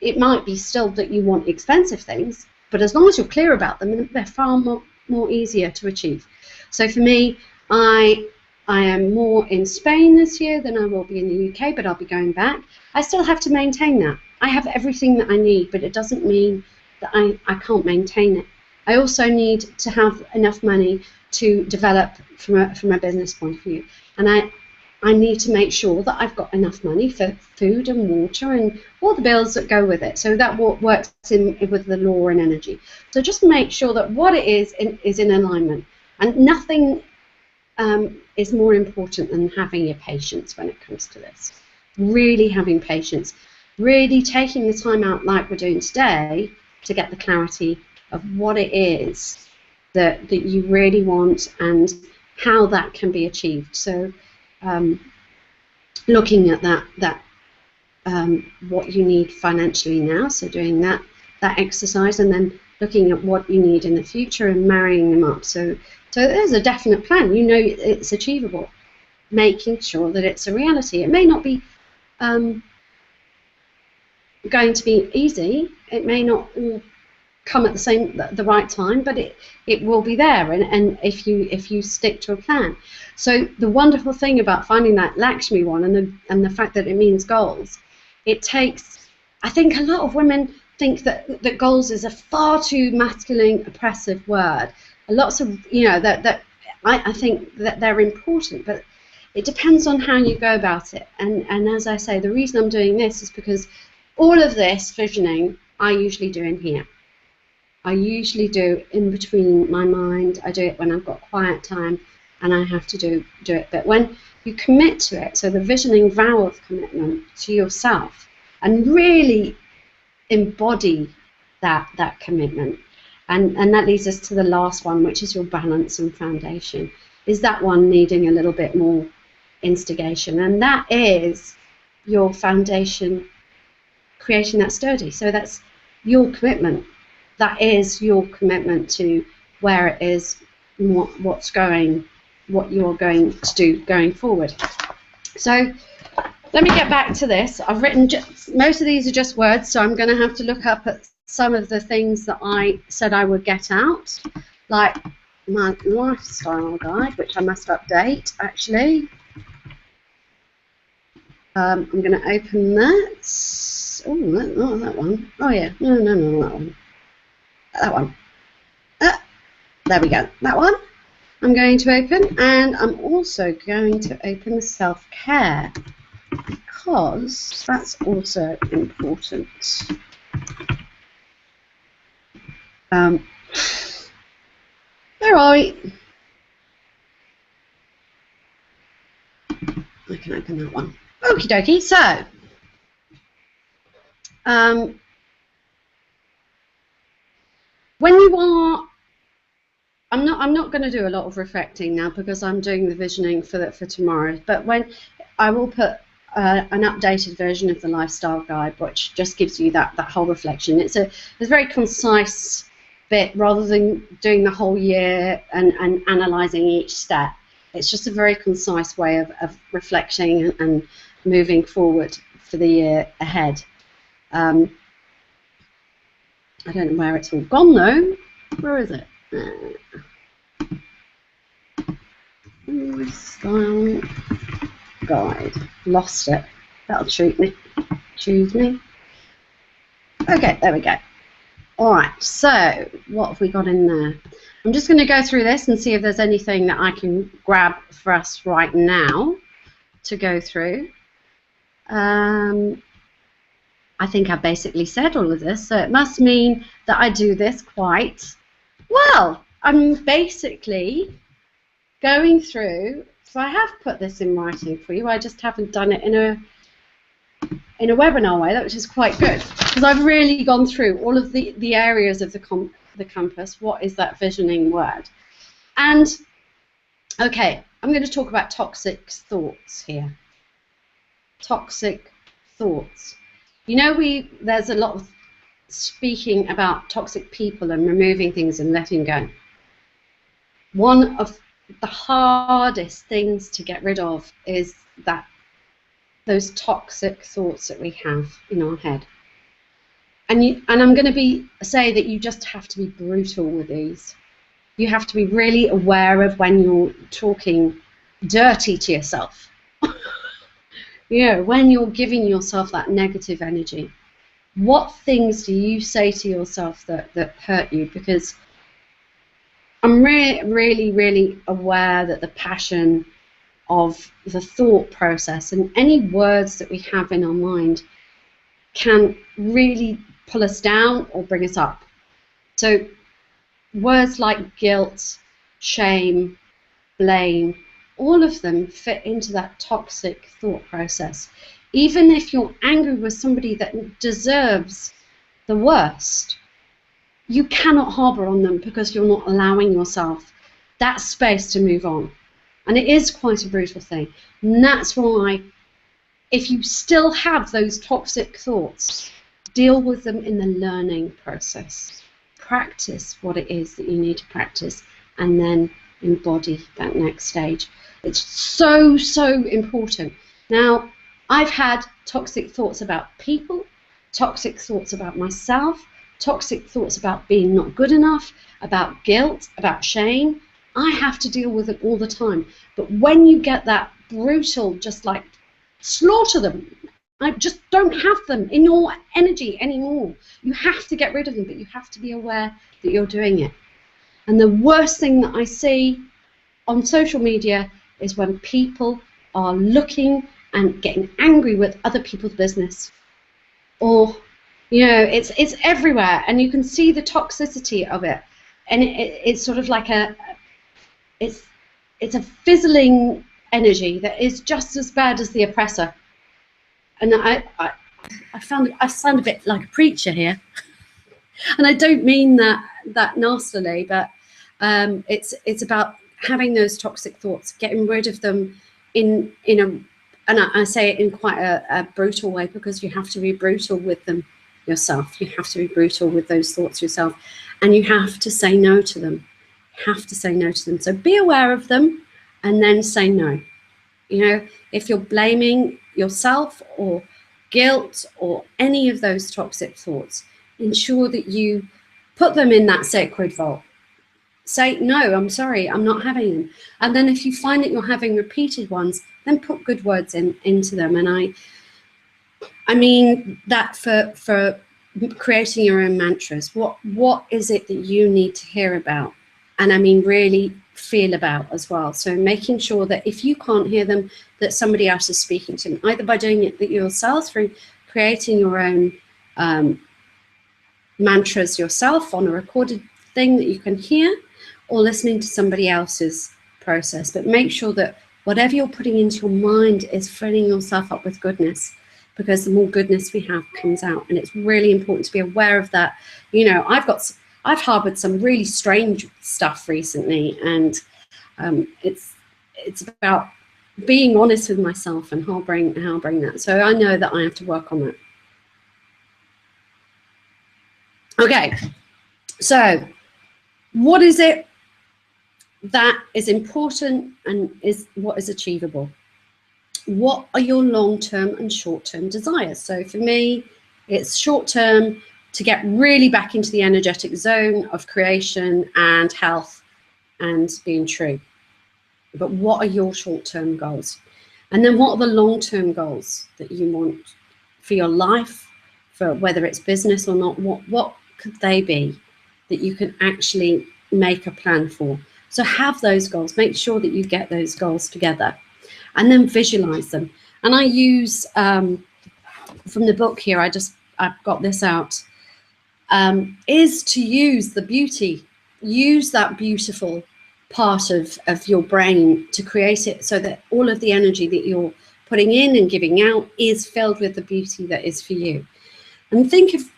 It might be still that you want expensive things, but as long as you're clear about them, they're far more easier to achieve. So for me, I am more in Spain this year than I will be in the UK, but I'll be going back. I still have to maintain that. I have everything that I need, but it doesn't mean that I can't maintain it. I also need to have enough money to develop from a business point of view, and I need to make sure that I've got enough money for food and water and all the bills that go with it. So that works with the law and energy. So just make sure that what it is in alignment, and nothing is more important than having your patience when it comes to this. Really having patience, really taking the time out like we're doing today to get the clarity of what it is that you really want and how that can be achieved. So looking at that what you need financially now, so doing that exercise, and then looking at what you need in the future and marrying them up. So there's a definite plan. You know it's achievable. Making sure that it's a reality. It may not be going to be easy. It may not all come at the right time, but it will be there. And if you stick to a plan. So the wonderful thing about finding that Lakshmi one and the fact that it means goals, it takes. I think a lot of women think that goals is a far too masculine, oppressive word. Lots of that I think that they're important, but it depends on how you go about it. And as I say, the reason I'm doing this is because all of this visioning I usually do in here. I usually do in between my mind. I do it when I've got quiet time, and I have to do it. But when you commit to it, so the visioning vow of commitment to yourself, and really embody that commitment. And that leads us to the last one, which is your balance and foundation. Is that one needing a little bit more instigation? And that is your foundation, creating that sturdy. So that's your commitment. That is your commitment to where it is, what you're going to do going forward. So let me get back to this. I've written, most of these are just words, so I'm going to have to look up at some of the things that I said I would get out, like my lifestyle guide, which I must update, actually. I'm going to open that. Oh, not that one. Oh, yeah. No, that one. That one. There we go. That one I'm going to open, and I'm also going to open the self-care, because that's also important. Where are we? I can open that one. Okie dokie. So, when you are, I'm not going to do a lot of reflecting now because I'm doing the visioning for tomorrow. But when I will put an updated version of the lifestyle guide, which just gives you that whole reflection. It's a very concise bit rather than doing the whole year and analysing each step. It's just a very concise way of reflecting and moving forward for the year ahead. I don't know where it's all gone though. Where is it? Style guide. Lost it. That'll choose me. Okay, there we go. All right, so what have we got in there? I'm just going to go through this and see if there's anything that I can grab for us right now to go through. I think I've basically said all of this, so it must mean that I do this quite well. I'm basically going through, so I have put this in writing for you, I just haven't done it in a webinar way, which is quite good, because I've really gone through all of the areas of the compass. What is that visioning word? And, okay, I'm going to talk about toxic thoughts here. Toxic thoughts. You know, there's a lot of speaking about toxic people and removing things and letting go. One of the hardest things to get rid of is those toxic thoughts that we have in our head. And I'm going to say that you just have to be brutal with these. You have to be really aware of when you're talking dirty to yourself. You know, when you're giving yourself that negative energy. What things do you say to yourself that hurt you? Because I'm really, really aware that the passion of the thought process and any words that we have in our mind can really pull us down or bring us up. So words like guilt, shame, blame, all of them fit into that toxic thought process. Even if you're angry with somebody that deserves the worst, you cannot harbour on them because you're not allowing yourself that space to move on. And it is quite a brutal thing. And that's why, if you still have those toxic thoughts, deal with them in the learning process. Practice what it is that you need to practice, and then embody that next stage. It's so, so important. Now, I've had toxic thoughts about people, toxic thoughts about myself, toxic thoughts about being not good enough, about guilt, about shame. I have to deal with it all the time. But when you get that brutal, just like slaughter them, I just don't have them in your energy anymore. You have to get rid of them, but you have to be aware that you're doing it. And the worst thing that I see on social media is when people are looking and getting angry with other people's business. Or, you know, it's everywhere, and you can see the toxicity of it. And it's sort of like it's a fizzling energy that is just as bad as the oppressor. And I sound a bit like a preacher here, and I don't mean that nastily, but it's about having those toxic thoughts, getting rid of them in a, and I say it in quite a brutal way, because you have to be brutal with them yourself. You have to be brutal with those thoughts yourself, and you have to say no to them. You have to say no to them. So be aware of them, and then say no. You know, if you're blaming yourself or guilt or any of those toxic thoughts, ensure that you put them in that sacred vault. Say, no, I'm sorry, I'm not having them. And then if you find that you're having repeated ones, then put good words into them. And I mean that for creating your own mantras. What is it that you need to hear about? And I mean really feel about as well. So making sure that if you can't hear them, that somebody else is speaking to them, either by doing it yourself through creating your own mantras yourself on a recorded thing that you can hear, or listening to somebody else's process. But make sure that whatever you're putting into your mind is filling yourself up with goodness, because the more goodness we have comes out. And it's really important to be aware of that. You know, I've harbored some really strange stuff recently, and it's about being honest with myself and harboring that. So I know that I have to work on that. Okay, so what is it that is important and what is achievable? What are your long-term and short-term desires? So for me, it's short-term, to get really back into the energetic zone of creation and health and being true. But what are your short-term goals? And then what are the long-term goals that you want for your life, for whether it's business or not? What could they be that you can actually make a plan for? So have those goals, make sure that you get those goals together, and then visualize them. And I use, from the book here, I've got this out, is to use the beauty, use that beautiful part of your brain to create it so that all of the energy that you're putting in and giving out is filled with the beauty that is for you. And think of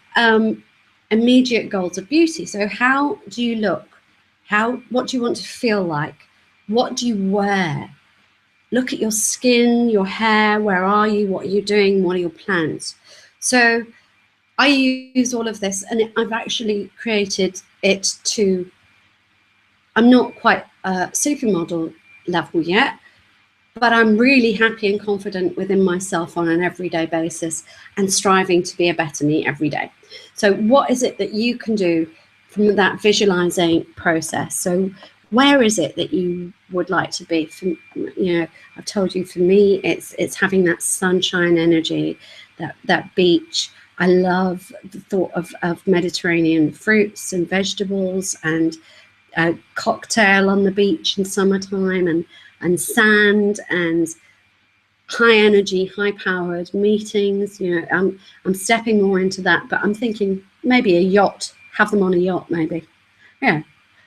immediate goals of beauty. So how do you look? What do you want to feel like? What do you wear? Look at your skin, your hair, where are you? What are you doing? What are your plans? So I use all of this, and I've actually created it to, I'm not quite a supermodel level yet, but I'm really happy and confident within myself on an everyday basis and striving to be a better me every day. So what is it that you can do from that visualizing process? So where is it that you would like to be? I've told you, for me, it's having that sunshine energy, that beach. I love the thought of Mediterranean fruits and vegetables, and a cocktail on the beach in summertime, and sand, and high energy, high powered meetings. I'm stepping more into that, but I'm thinking maybe a yacht, have them on a yacht, maybe. Yeah,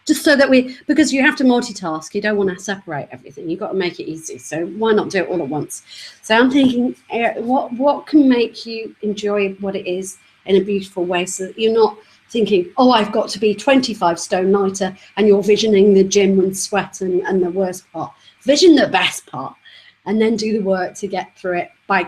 just so that because you have to multitask, you don't want to separate everything, you've got to make it easy, so why not do it all at once? So I'm thinking, what can make you enjoy what it is in a beautiful way, so that you're not thinking, oh, I've got to be 25 stone lighter, and you're visioning the gym and sweat and the worst part. Vision the best part, and then do the work to get through it by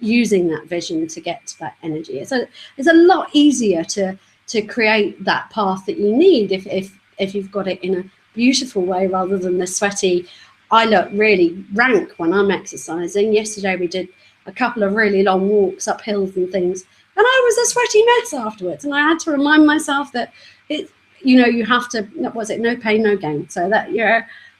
using that vision to get to that energy. It's a lot easier to create that path that you need if you've got it in a beautiful way, rather than the sweaty, I look really rank when I'm exercising. Yesterday we did a couple of really long walks up hills and things, and I was a sweaty mess afterwards, and I had to remind myself that you have to, was it no pain, no gain? So that,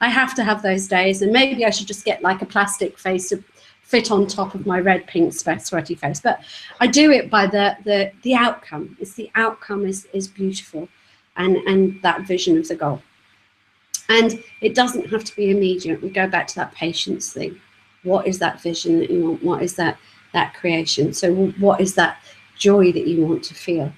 I have to have those days, and maybe I should just get like a plastic face to fit on top of my red, pink, sweaty face. But I do it by the outcome. It's the outcome is beautiful, and that vision of the goal. And it doesn't have to be immediate. We go back to that patience thing. What is that vision that you want? What is that creation? So what is that joy that you want to feel?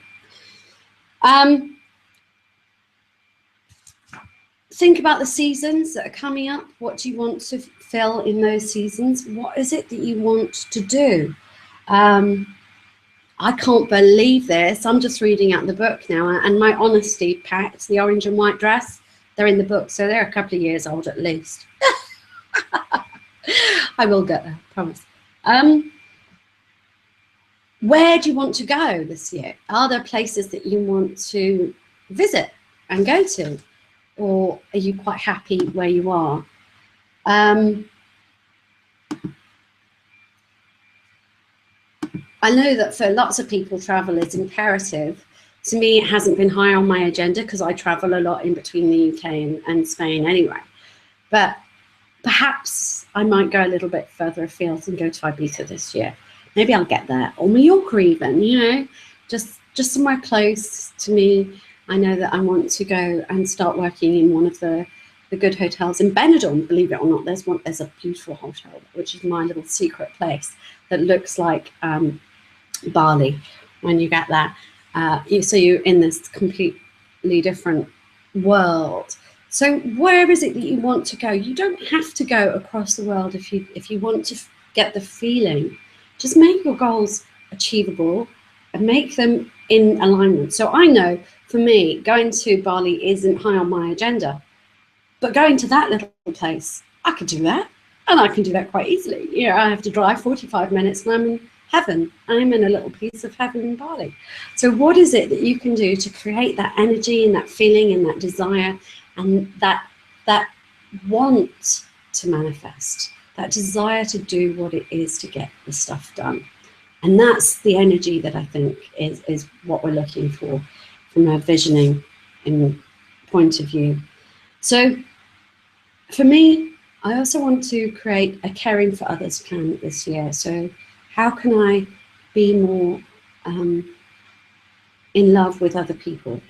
Think about the seasons that are coming up. What do you want to feel in those seasons? What is it that you want to do? I can't believe this. I'm just reading out the book now, and my honesty packs, the orange and white dress, they're in the book, so they're a couple of years old at least. I will get there, I promise. Where do you want to go this year? Are there places that you want to visit and go to? Or are you quite happy where you are? I know that for lots of people, travel is imperative. To me, it hasn't been high on my agenda because I travel a lot in between the UK and Spain anyway. But perhaps I might go a little bit further afield and go to Ibiza this year. Maybe I'll get there, or Mallorca even, just somewhere close to me. I know that I want to go and start working in one of the good hotels in Benidorm. Believe it or not, there's a beautiful hotel, which is my little secret place that looks like Bali when you get there. So you're in this completely different world. So where is it that you want to go? You don't have to go across the world if you want to get the feeling. Just make your goals achievable and make them in alignment. So I know, for me, going to Bali isn't high on my agenda, but going to that little place, I could do that, and I can do that quite easily. I have to drive 45 minutes and I'm in heaven. I'm in a little piece of heaven in Bali. So what is it that you can do to create that energy and that feeling and that desire and that want to manifest, that desire to do what it is to get the stuff done? And that's the energy that I think is what we're looking for from a visioning in point of view. So for me, I also want to create a caring for others plan this year. So how can I be more in love with other people,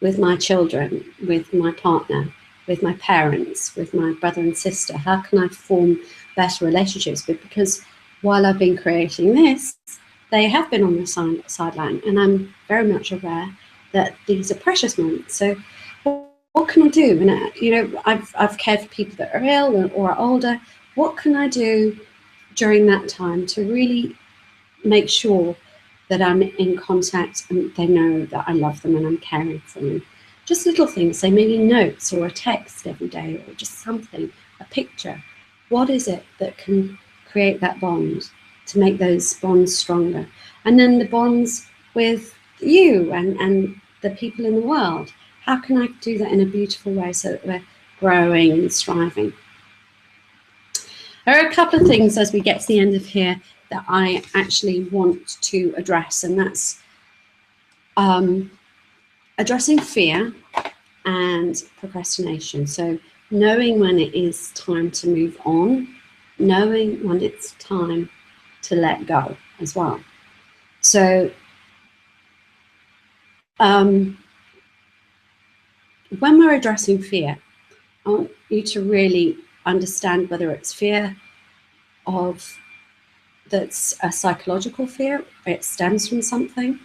with my children, with my partner, with my parents, with my brother and sister? How can I form better relationships? But because while I've been creating this, they have been on the sideline, and I'm very much aware that these are precious moments. So what can I do? And you know, I've cared for people that are ill or are older. What can I do during that time to really make sure that I'm in contact and they know that I love them and I'm caring for them? Just little things, say maybe notes or a text every day, or just something, a picture. What is it that can create that bond, to make those bonds stronger? And then the bonds with you and the people in the world. How can I do that in a beautiful way so that we're growing and striving? There are a couple of things as we get to the end of here that I actually want to address, and that's addressing fear and procrastination. So knowing when it is time to move on, knowing when it's time to let go as well. So when we're addressing fear, I want you to really understand whether it's fear that's a psychological fear, it stems from something,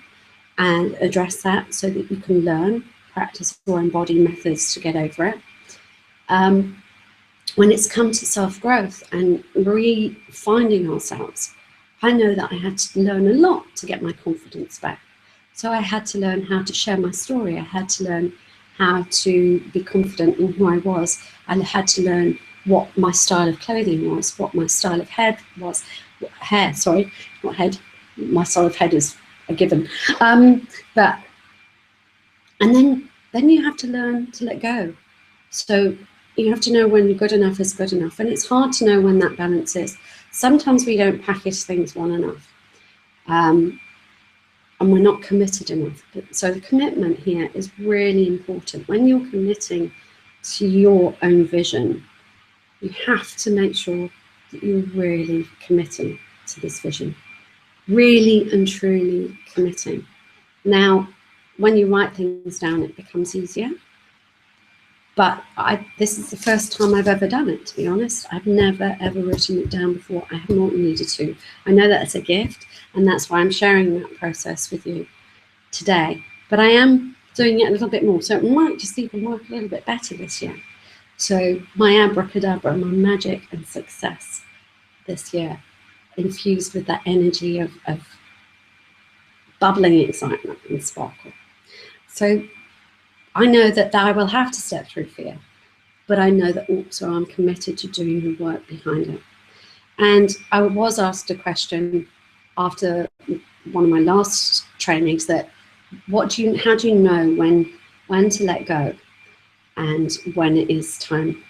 and address that so that you can learn, practice, or embody methods to get over it. When it's come to self-growth and re-finding ourselves, I know that I had to learn a lot to get my confidence back. So I had to learn how to share my story. I had to learn how to be confident in who I was. I had to learn what my style of clothing was, what my style of hair was. Hair, sorry, not head. My style of head is a given. And then you have to learn to let go. So you have to know when good enough is good enough. And it's hard to know when that balance is. Sometimes we don't package things well enough. And we're not committed enough. So the commitment here is really important. When you're committing to your own vision, you have to make sure that you're really committing to this vision. Really and truly committing. Now, when you write things down, it becomes easier. But this is the first time I've ever done it, to be honest. I've never, ever written it down before. I have not needed to. I know that's a gift, and that's why I'm sharing that process with you today. But I am doing it a little bit more, so it might just even work a little bit better this year. So my abracadabra, my magic and success this year, infused with that energy of bubbling excitement and sparkle. So I know that I will have to step through fear, but I know that also I'm committed to doing the work behind it. And I was asked a question after one of my last trainings that how do you know when to let go and when it is time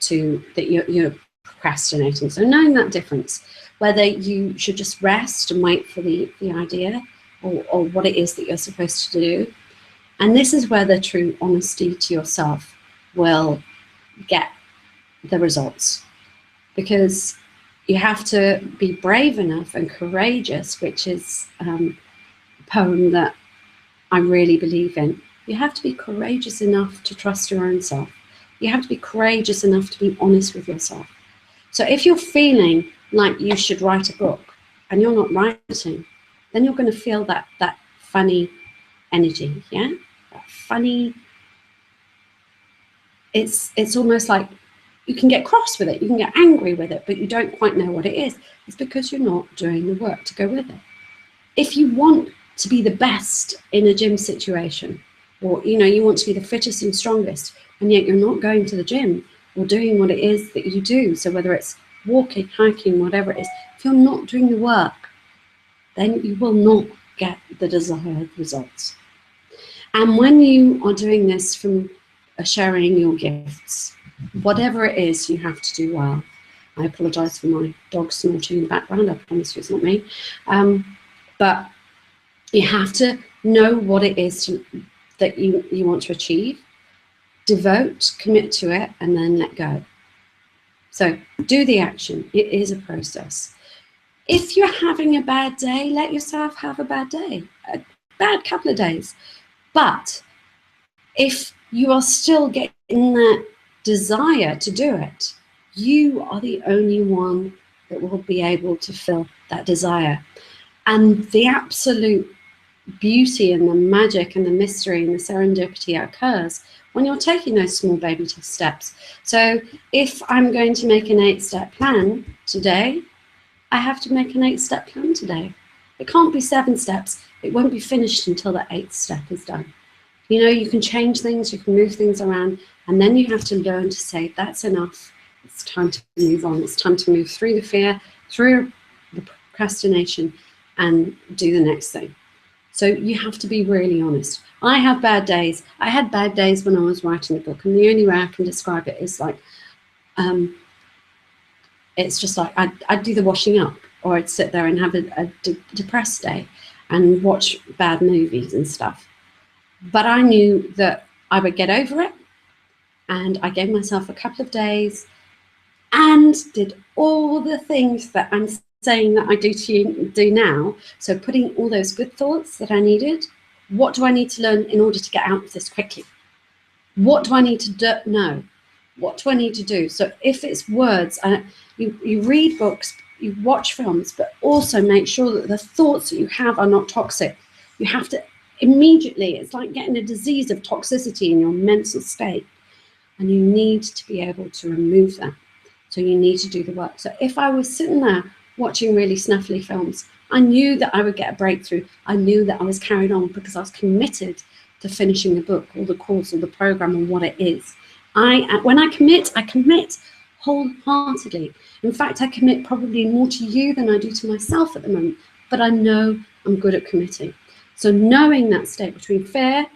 that you're procrastinating? So knowing that difference, whether you should just rest and wait for the idea or what it is that you're supposed to do. And this is where the true honesty to yourself will get the results, because you have to be brave enough and courageous, which is a poem that I really believe in. You have to be courageous enough to trust your own self. You have to be courageous enough to be honest with yourself. So if you're feeling like you should write a book and you're not writing, then you're going to feel that funny energy, yeah? That funny, it's almost like you can get cross with it, you can get angry with it, but you don't quite know what it is. It's because you're not doing the work to go with it. If you want to be the best in a gym situation, or you want to be the fittest and strongest, and yet you're not going to the gym or doing what it is that you do, so whether it's walking, hiking, whatever it is, if you're not doing the work, then you will not get the desired results. And when you are doing this from sharing your gifts, whatever it is, you have to do well. I apologise for my dog snorting in the background. I promise you it's not me. But you have to know what it is that you want to achieve, devote, commit to it, and then let go. So do the action. It is a process. If you're having a bad day, let yourself have a bad day, a bad couple of days. But if you are still getting that desire to do it, you are the only one that will be able to fill that desire. And the absolute beauty and the magic and the mystery and the serendipity occurs when you're taking those small baby steps. So if I'm going to make an 8-step plan today, I have to make an 8-step plan today. It can't be 7 steps. It won't be finished until the 8th step is done. You know, you can change things, you can move things around, and then you have to learn to say, that's enough. It's time to move on. It's time to move through the fear, through the procrastination, and do the next thing. So you have to be really honest. I have bad days. I had bad days when I was writing the book, and the only way I can describe it is like, it's just like I'd do the washing up, or I'd sit there and have a depressed day and watch bad movies and stuff. But I knew that I would get over it, and I gave myself a couple of days and did all the things that I'm saying that I do now. So putting all those good thoughts that I needed. What do I need to learn in order to get out of this quickly? What do I need to know? What do I need to do? So if it's words, you read books, you watch films, but also make sure that the thoughts that you have are not toxic. You have to immediately, it's like getting a disease of toxicity in your mental state, and you need to be able to remove that. So you need to do the work. So if I was sitting there watching really snuffly films, I knew that I would get a breakthrough. I knew that I was carried on because I was committed to finishing the book or the course or the program and what it is. When I commit wholeheartedly. In fact, I commit probably more to you than I do to myself at the moment, but I know I'm good at committing. So knowing that state between fear,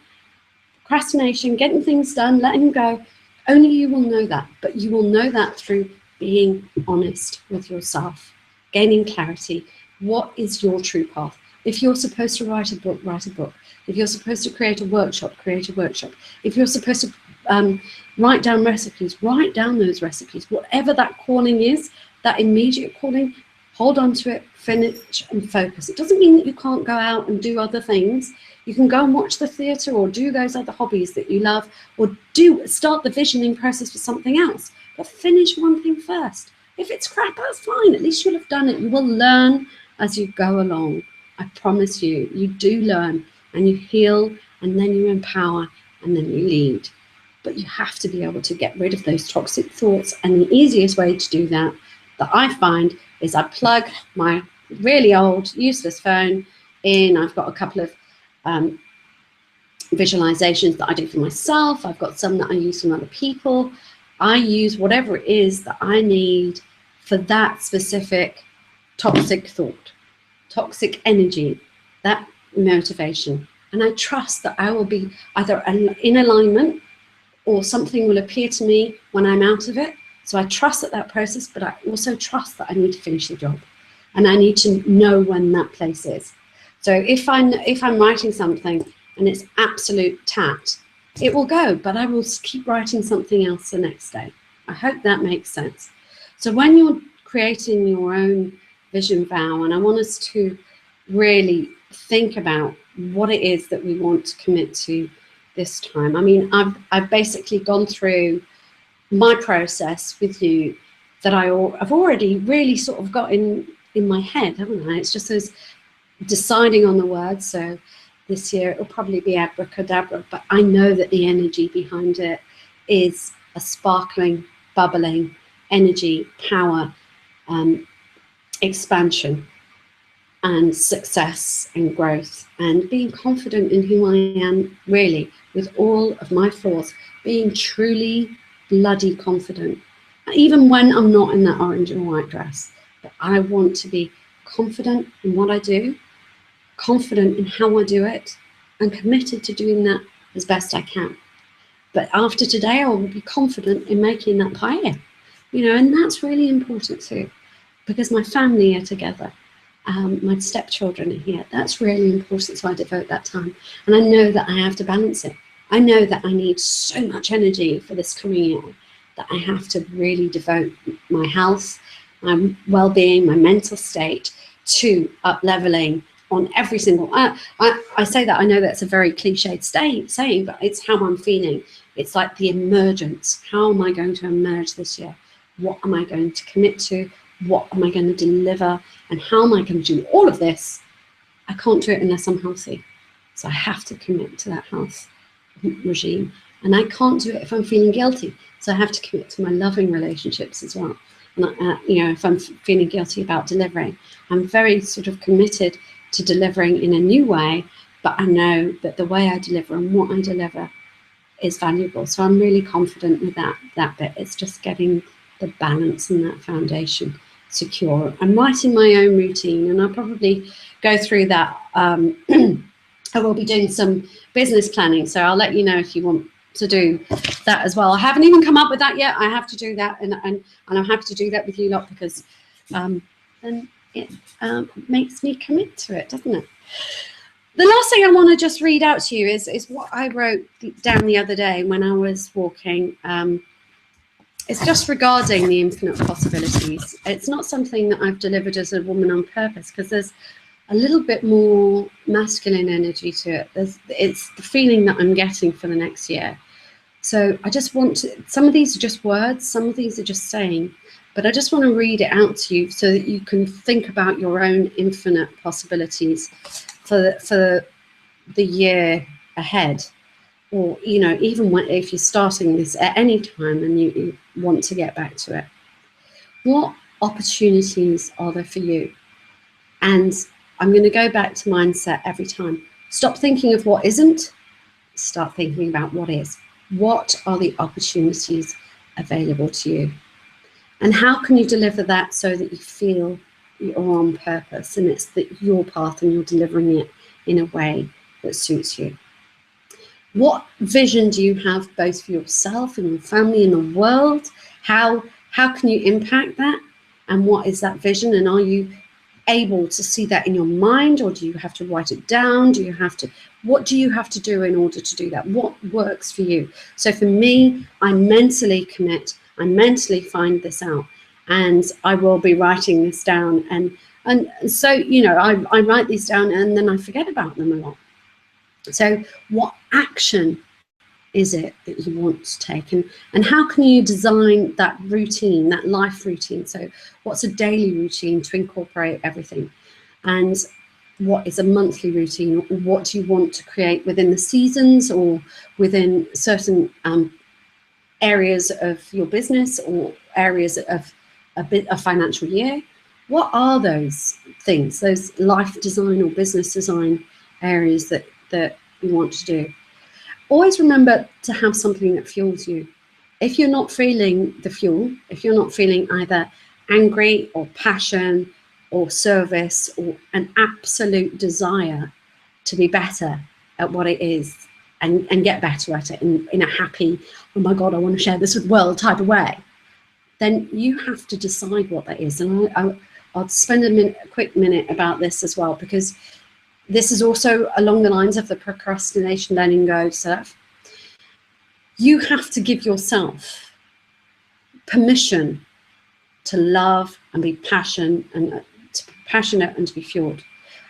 procrastination, getting things done, letting go, only you will know that, but you will know that through being honest with yourself, gaining clarity. What is your true path? If you're supposed to write a book, write a book. If you're supposed to create a workshop, create a workshop. If you're supposed to write down recipes, write down those recipes. Whatever that calling is, that immediate calling, hold on to it, finish and focus. It doesn't mean that you can't go out and do other things. You can go and watch the theatre or do those other hobbies that you love, or start the visioning process for something else. But finish one thing first. If it's crap, that's fine. At least you'll have done it. You will learn as you go along. I promise you, you do learn and you heal, and then you empower, and then you lead. But you have to be able to get rid of those toxic thoughts. And the easiest way to do that I find is I plug my really old, useless phone in. I've got a couple of visualizations that I do for myself. I've got some that I use from other people. I use whatever it is that I need for that specific toxic thought, toxic energy, that motivation. And I trust that I will be either in alignment or something will appear to me when I'm out of it. So I trust that process, but I also trust that I need to finish the job, and I need to know when that place is. So if I'm writing something and it's absolute tat, it will go, but I will keep writing something else the next day. I hope that makes sense. So when you're creating your own vision vow, and I want us to really think about what it is that we want to commit to this time. I mean, I've basically gone through my process with you that I've already really sort of got in my head, haven't I? It's just those deciding on the words. So this year it'll probably be abracadabra, but I know that the energy behind it is a sparkling, bubbling energy, power, expansion and success and growth, and being confident in who I am, really, with all of my flaws, being truly bloody confident, even when I'm not in that orange and white dress. But I want to be confident in what I do, confident in how I do it, and committed to doing that as best I can. But after today, I will be confident in making that paella. you know, and that's really important too, because my family are together. My stepchildren are here. That's really important, so I devote that time. And I know that I have to balance it. I know that I need so much energy for this coming year that I have to really devote my health, my well-being, my mental state to up-leveling on every single. I say that, I know that's a very cliched saying, but it's how I'm feeling. It's like the emergence. How am I going to emerge this year? What am I going to commit to? What am I going to deliver? And how am I going to do all of this? I can't do it unless I'm healthy. So I have to commit to that health regime. And I can't do it if I'm feeling guilty. So I have to commit to my loving relationships as well. And you know, if I'm feeling guilty about delivering, I'm very sort of committed to delivering in a new way, but I know that the way I deliver and what I deliver is valuable. So I'm really confident with that bit. It's just getting the balance and that foundation secure. I'm writing my own routine, and I'll probably go through that. I will be doing some business planning, so I'll let you know if you want to do that as well. I haven't even come up with that yet. I have to do that, and I'm happy to do that with you lot, because then it makes me commit to it, doesn't it? The last thing I want to just read out to you is what I wrote down the other day when I was walking. It's just regarding the infinite possibilities. It's not something that I've delivered as a woman on purpose, because there's a little bit more masculine energy to it. It's the feeling that I'm getting for the next year. So I just want to, some of these are just words, some of these are just saying, but I just want to read it out to you so that you can think about your own infinite possibilities for the year ahead. Or, you know, even if you're starting this at any time and you want to get back to it, what opportunities are there for you? And I'm going to go back to mindset every time. Stop thinking of what isn't, start thinking about what is. What are the opportunities available to you? And how can you deliver that so that you feel you're on purpose and it's your path and you're delivering it in a way that suits you? What vision do you have both for yourself and your family and the world? How can you impact that? And what is that vision? And are you able to see that in your mind, or do you have to write it down? What do you have to do in order to do that? What works for you? So for me, I mentally commit, I mentally find this out, and I will be writing this down. And so, you know, I write these down and then I forget about them a lot. So what action is it that you want to take, and how can you design that routine, that life routine? So what's a daily routine to incorporate everything, and what is a monthly routine? What do you want to create within the seasons or within certain areas of your business or areas of a financial year? What are those things, those life design or business design areas that you want to do? Always remember to have something that fuels you. If you're not feeling the fuel, if you're not feeling either angry or passion or service or an absolute desire to be better at what it is and get better at it in a happy, oh my God, I want to share this with the world type of way, then you have to decide what that is. And I'll spend a quick minute about this as well, because this is also along the lines of the procrastination, letting go stuff. You have to give yourself permission to love and be passionate and to be fueled.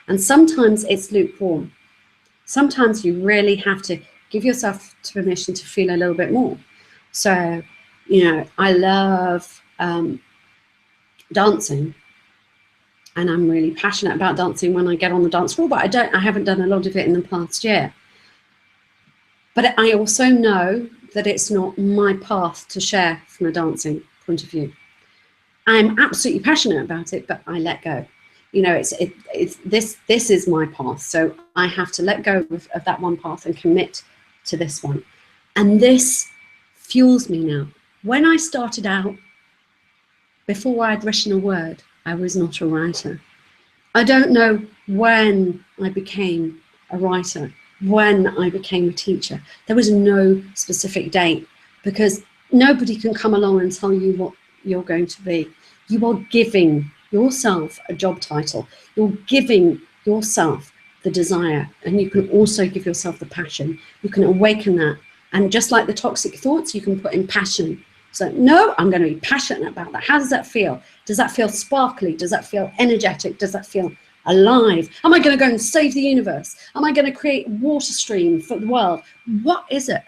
And sometimes it's lukewarm. Sometimes you really have to give yourself permission to feel a little bit more. So, you know, I love dancing. And I'm really passionate about dancing when I get on the dance floor, but I haven't done a lot of it in the past year. But I also know that it's not my path to share from a dancing point of view. I'm absolutely passionate about it, but I let go. You know, this is my path, so I have to let go of that one path and commit to this one. And this fuels me now. When I started out, before I'd written a word, I was not a writer. I don't know when I became a writer, when I became a teacher. There was no specific date, because nobody can come along and tell you what you're going to be. You are giving yourself a job title. You're giving yourself the desire, and you can also give yourself the passion. You can awaken that. And just like the toxic thoughts, you can put in passion. So, no, I'm going to be passionate about that. How does that feel? Does that feel sparkly? Does that feel energetic? Does that feel alive? Am I going to go and save the universe? Am I going to create a water stream for the world? What is it?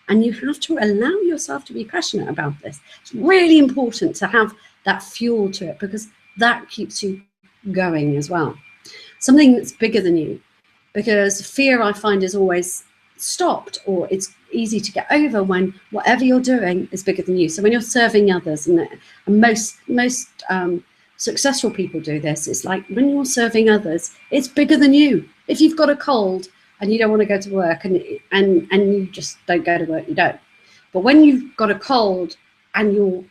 And you have to allow yourself to be passionate about this. It's really important to have that fuel to it, because that keeps you going as well. Something that's bigger than you, because fear, I find, is always stopped, or it's easy to get over when whatever you're doing is bigger than you. So when you're serving others, and most successful people do this, it's like when you're serving others, it's bigger than you. If you've got a cold and you don't want to go to work, and you just don't go to work, you don't. But when you've got a cold and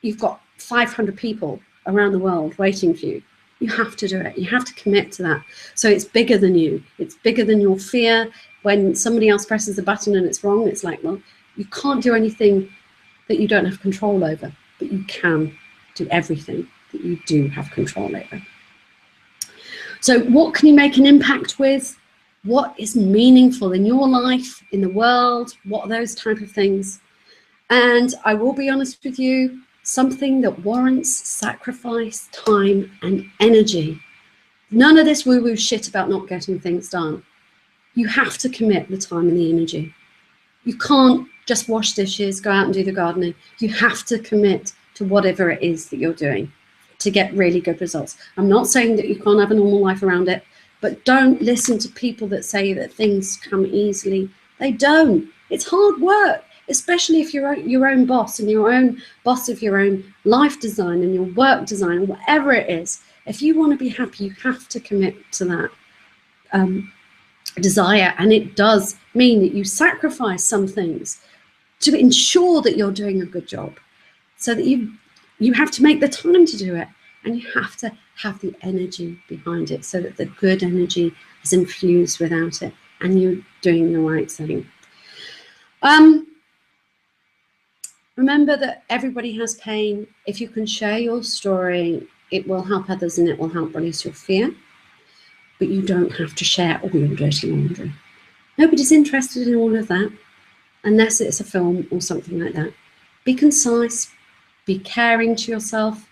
you've got 500 people around the world waiting for you, you have to do it. You have to commit to that. So it's bigger than you. It's bigger than your fear. When somebody else presses a button and it's wrong, it's like, well, you can't do anything that you don't have control over, but you can do everything that you do have control over. So what can you make an impact with? What is meaningful in your life, in the world? What are those type of things? And I will be honest with you, something that warrants sacrifice, time, and energy. None of this woo-woo shit about not getting things done. You have to commit the time and the energy. You can't just wash dishes, go out and do the gardening. You have to commit to whatever it is that you're doing to get really good results. I'm not saying that you can't have a normal life around it, but don't listen to people that say that things come easily. They don't. It's hard work, especially if you're your own boss and your own boss of your own life design and your work design, or whatever it is. If you want to be happy, you have to commit to that desire. And it does mean that you sacrifice some things to ensure that you're doing a good job, so that you have to make the time to do it, and you have to have the energy behind it, so that the good energy is infused without it and you're doing the right thing. Remember that everybody has pain. If you can share your story, it will help others and it will help release your fear. But you don't have to share all your dirty laundry. Nobody's interested in all of that, unless it's a film or something like that. Be concise, be caring to yourself,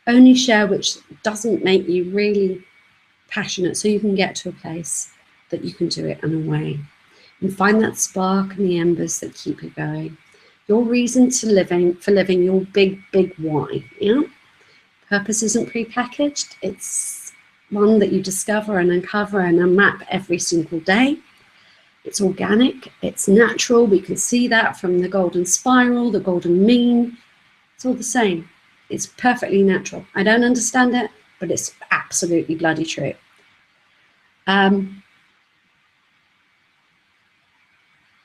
only share which doesn't make you really passionate, so you can get to a place that you can do it in a way. And find that spark and the embers that keep you going. Your reason for living, your big why. Yeah? Purpose isn't prepackaged. It's one that you discover and uncover and unmap every single day. It's organic, it's natural. We can see that from the golden spiral, the golden mean. It's all the same. It's perfectly natural. I don't understand it, but it's absolutely bloody true.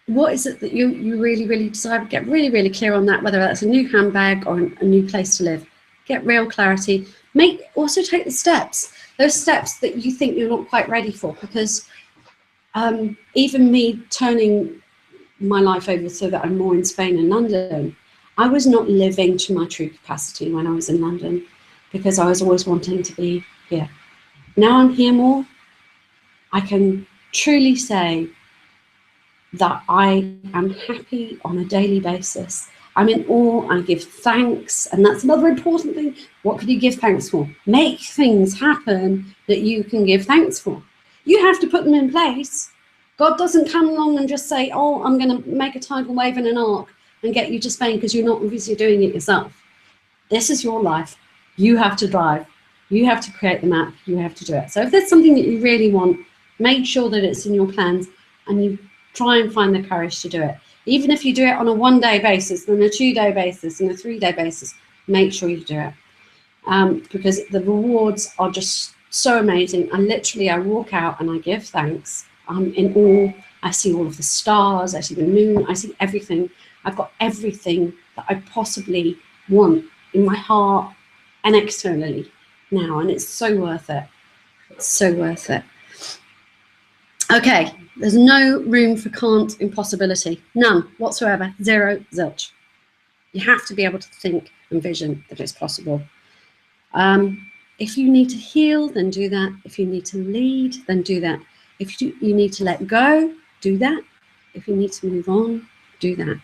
What is it that you really desire? Get really clear on that, whether that's a new handbag or a new place to live. Get real clarity. Also take the steps, those steps that you think you're not quite ready for, because even me turning my life over so that I'm more in Spain and London, I was not living to my true capacity when I was in London, because I was always wanting to be here. Now I'm here more, I can truly say that I am happy on a daily basis. I'm in awe, I give thanks, and that's another important thing. What can you give thanks for? Make things happen that you can give thanks for. You have to put them in place. God doesn't come along and just say, oh, I'm going to make a tidal wave in an ark and get you to Spain, because you're not obviously doing it yourself. This is your life. You have to drive. You have to create the map. You have to do it. So if there's something that you really want, make sure that it's in your plans and you try and find the courage to do it. Even if you do it on a 1-day basis, then a 2-day basis, and a 3-day basis, make sure you do it. Because the rewards are just so amazing. I walk out and I give thanks. I'm in awe. I see all of the stars. I see the moon. I see everything. I've got everything that I possibly want in my heart and externally now. And it's so worth it. It's so worth it. Okay, there's no room for can't, impossibility. None whatsoever. Zero, zilch. You have to be able to think and vision that it's possible. If you need to heal, then do that. If you need to lead, then do that. If you need to let go, do that. If you need to move on, do that.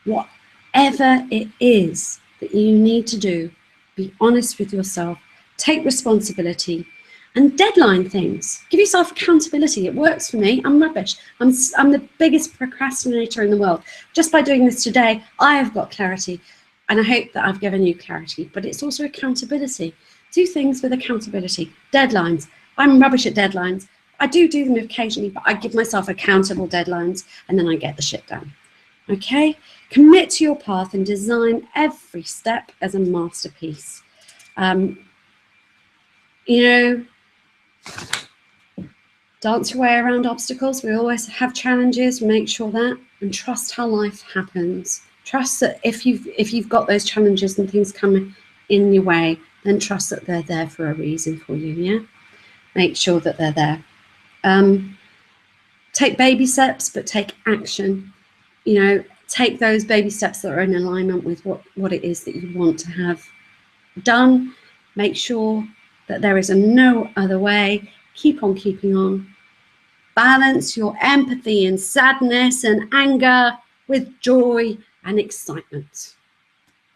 Whatever it is that you need to do, be honest with yourself, take responsibility, and deadline things. Give yourself accountability. It works for me. I'm rubbish. I'm the biggest procrastinator in the world. Just by doing this today, I have got clarity, and I hope that I've given you clarity. But it's also accountability. Do things with accountability. Deadlines. I'm rubbish at deadlines. I do them occasionally, but I give myself accountable deadlines, and then I get the shit done. Okay? Commit to your path and design every step as a masterpiece. You know, dance your way around obstacles. We always have challenges. Make sure that, and trust how life happens. Trust that if you've got those challenges and things come in your way, then trust that they're there for a reason for you. Yeah, make sure that they're there. Take baby steps, but take action. You know, take those baby steps that are in alignment with what it is that you want to have done. Make sure that there is no other way. Keep on keeping on. Balance your empathy and sadness and anger with joy and excitement.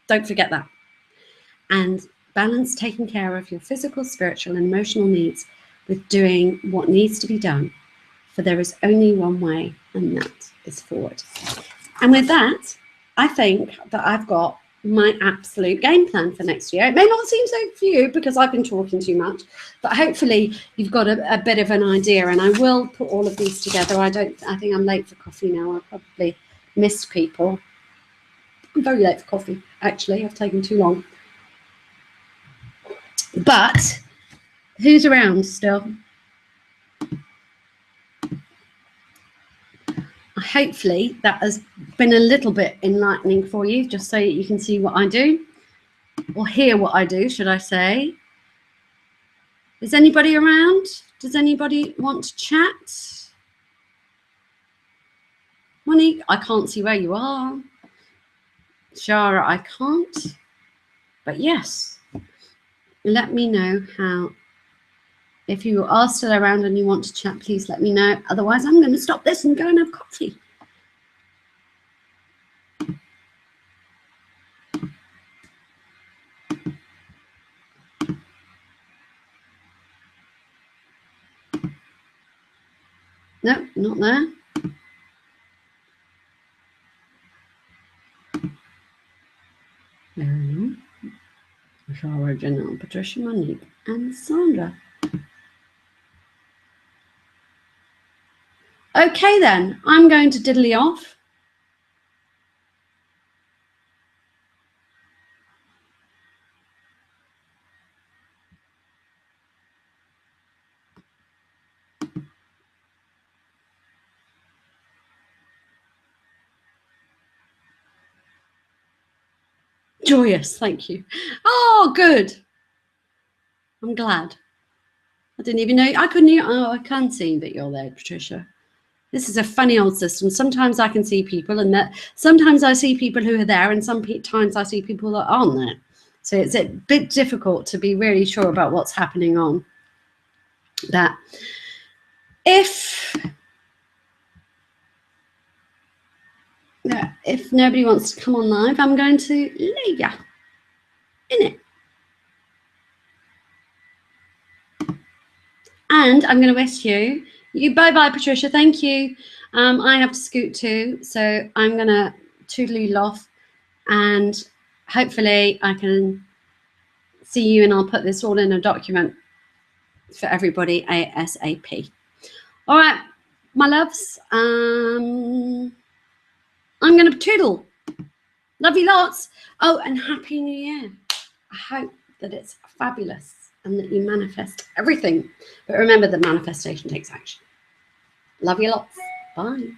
Don't forget that. And balance taking care of your physical, spiritual, and emotional needs with doing what needs to be done. For there is only one way, and that is forward. And with that, I think that I've got my absolute game plan for next year. It may not seem so for you because I've been talking too much, but hopefully you've got a bit of an idea, and I will put all of these together. I think I'm late for coffee now. I probably missed people. I'm very late for coffee, actually. I've taken too long. But who's around still? Hopefully that has been a little bit enlightening for you, just so that you can see what I do, or hear what I do, should I say. Is anybody around? Does anybody want to chat? Monique, I can't see where you are. Shara, I can't. But yes, let me know how. If you are still around and you want to chat, please let me know. Otherwise, I'm going to stop this and go and have coffee. No, not there. There. Shara, Janelle, Patricia, Monique, and Sandra. Okay then, I'm going to diddly off. Joyous, thank you. Oh, good. I'm glad. I didn't even know. I couldn't even. Oh, I can't see that you're there, Patricia. This is a funny old system. Sometimes I can see people, and that sometimes I see people who are there, and sometimes I see people that aren't there. So it's a bit difficult to be really sure about what's happening on that. If nobody wants to come on live, I'm going to leave ya in it. And I'm going to wish you bye-bye, Patricia. Thank you. I have to scoot too, so I'm going to toodle off, and hopefully I can see you, and I'll put this all in a document for everybody ASAP. All right, my loves. I'm going to toodle. Love you lots. Oh, and Happy New Year. I hope that it's fabulous and that you manifest everything. But remember that manifestation takes action. Love you lots. Bye.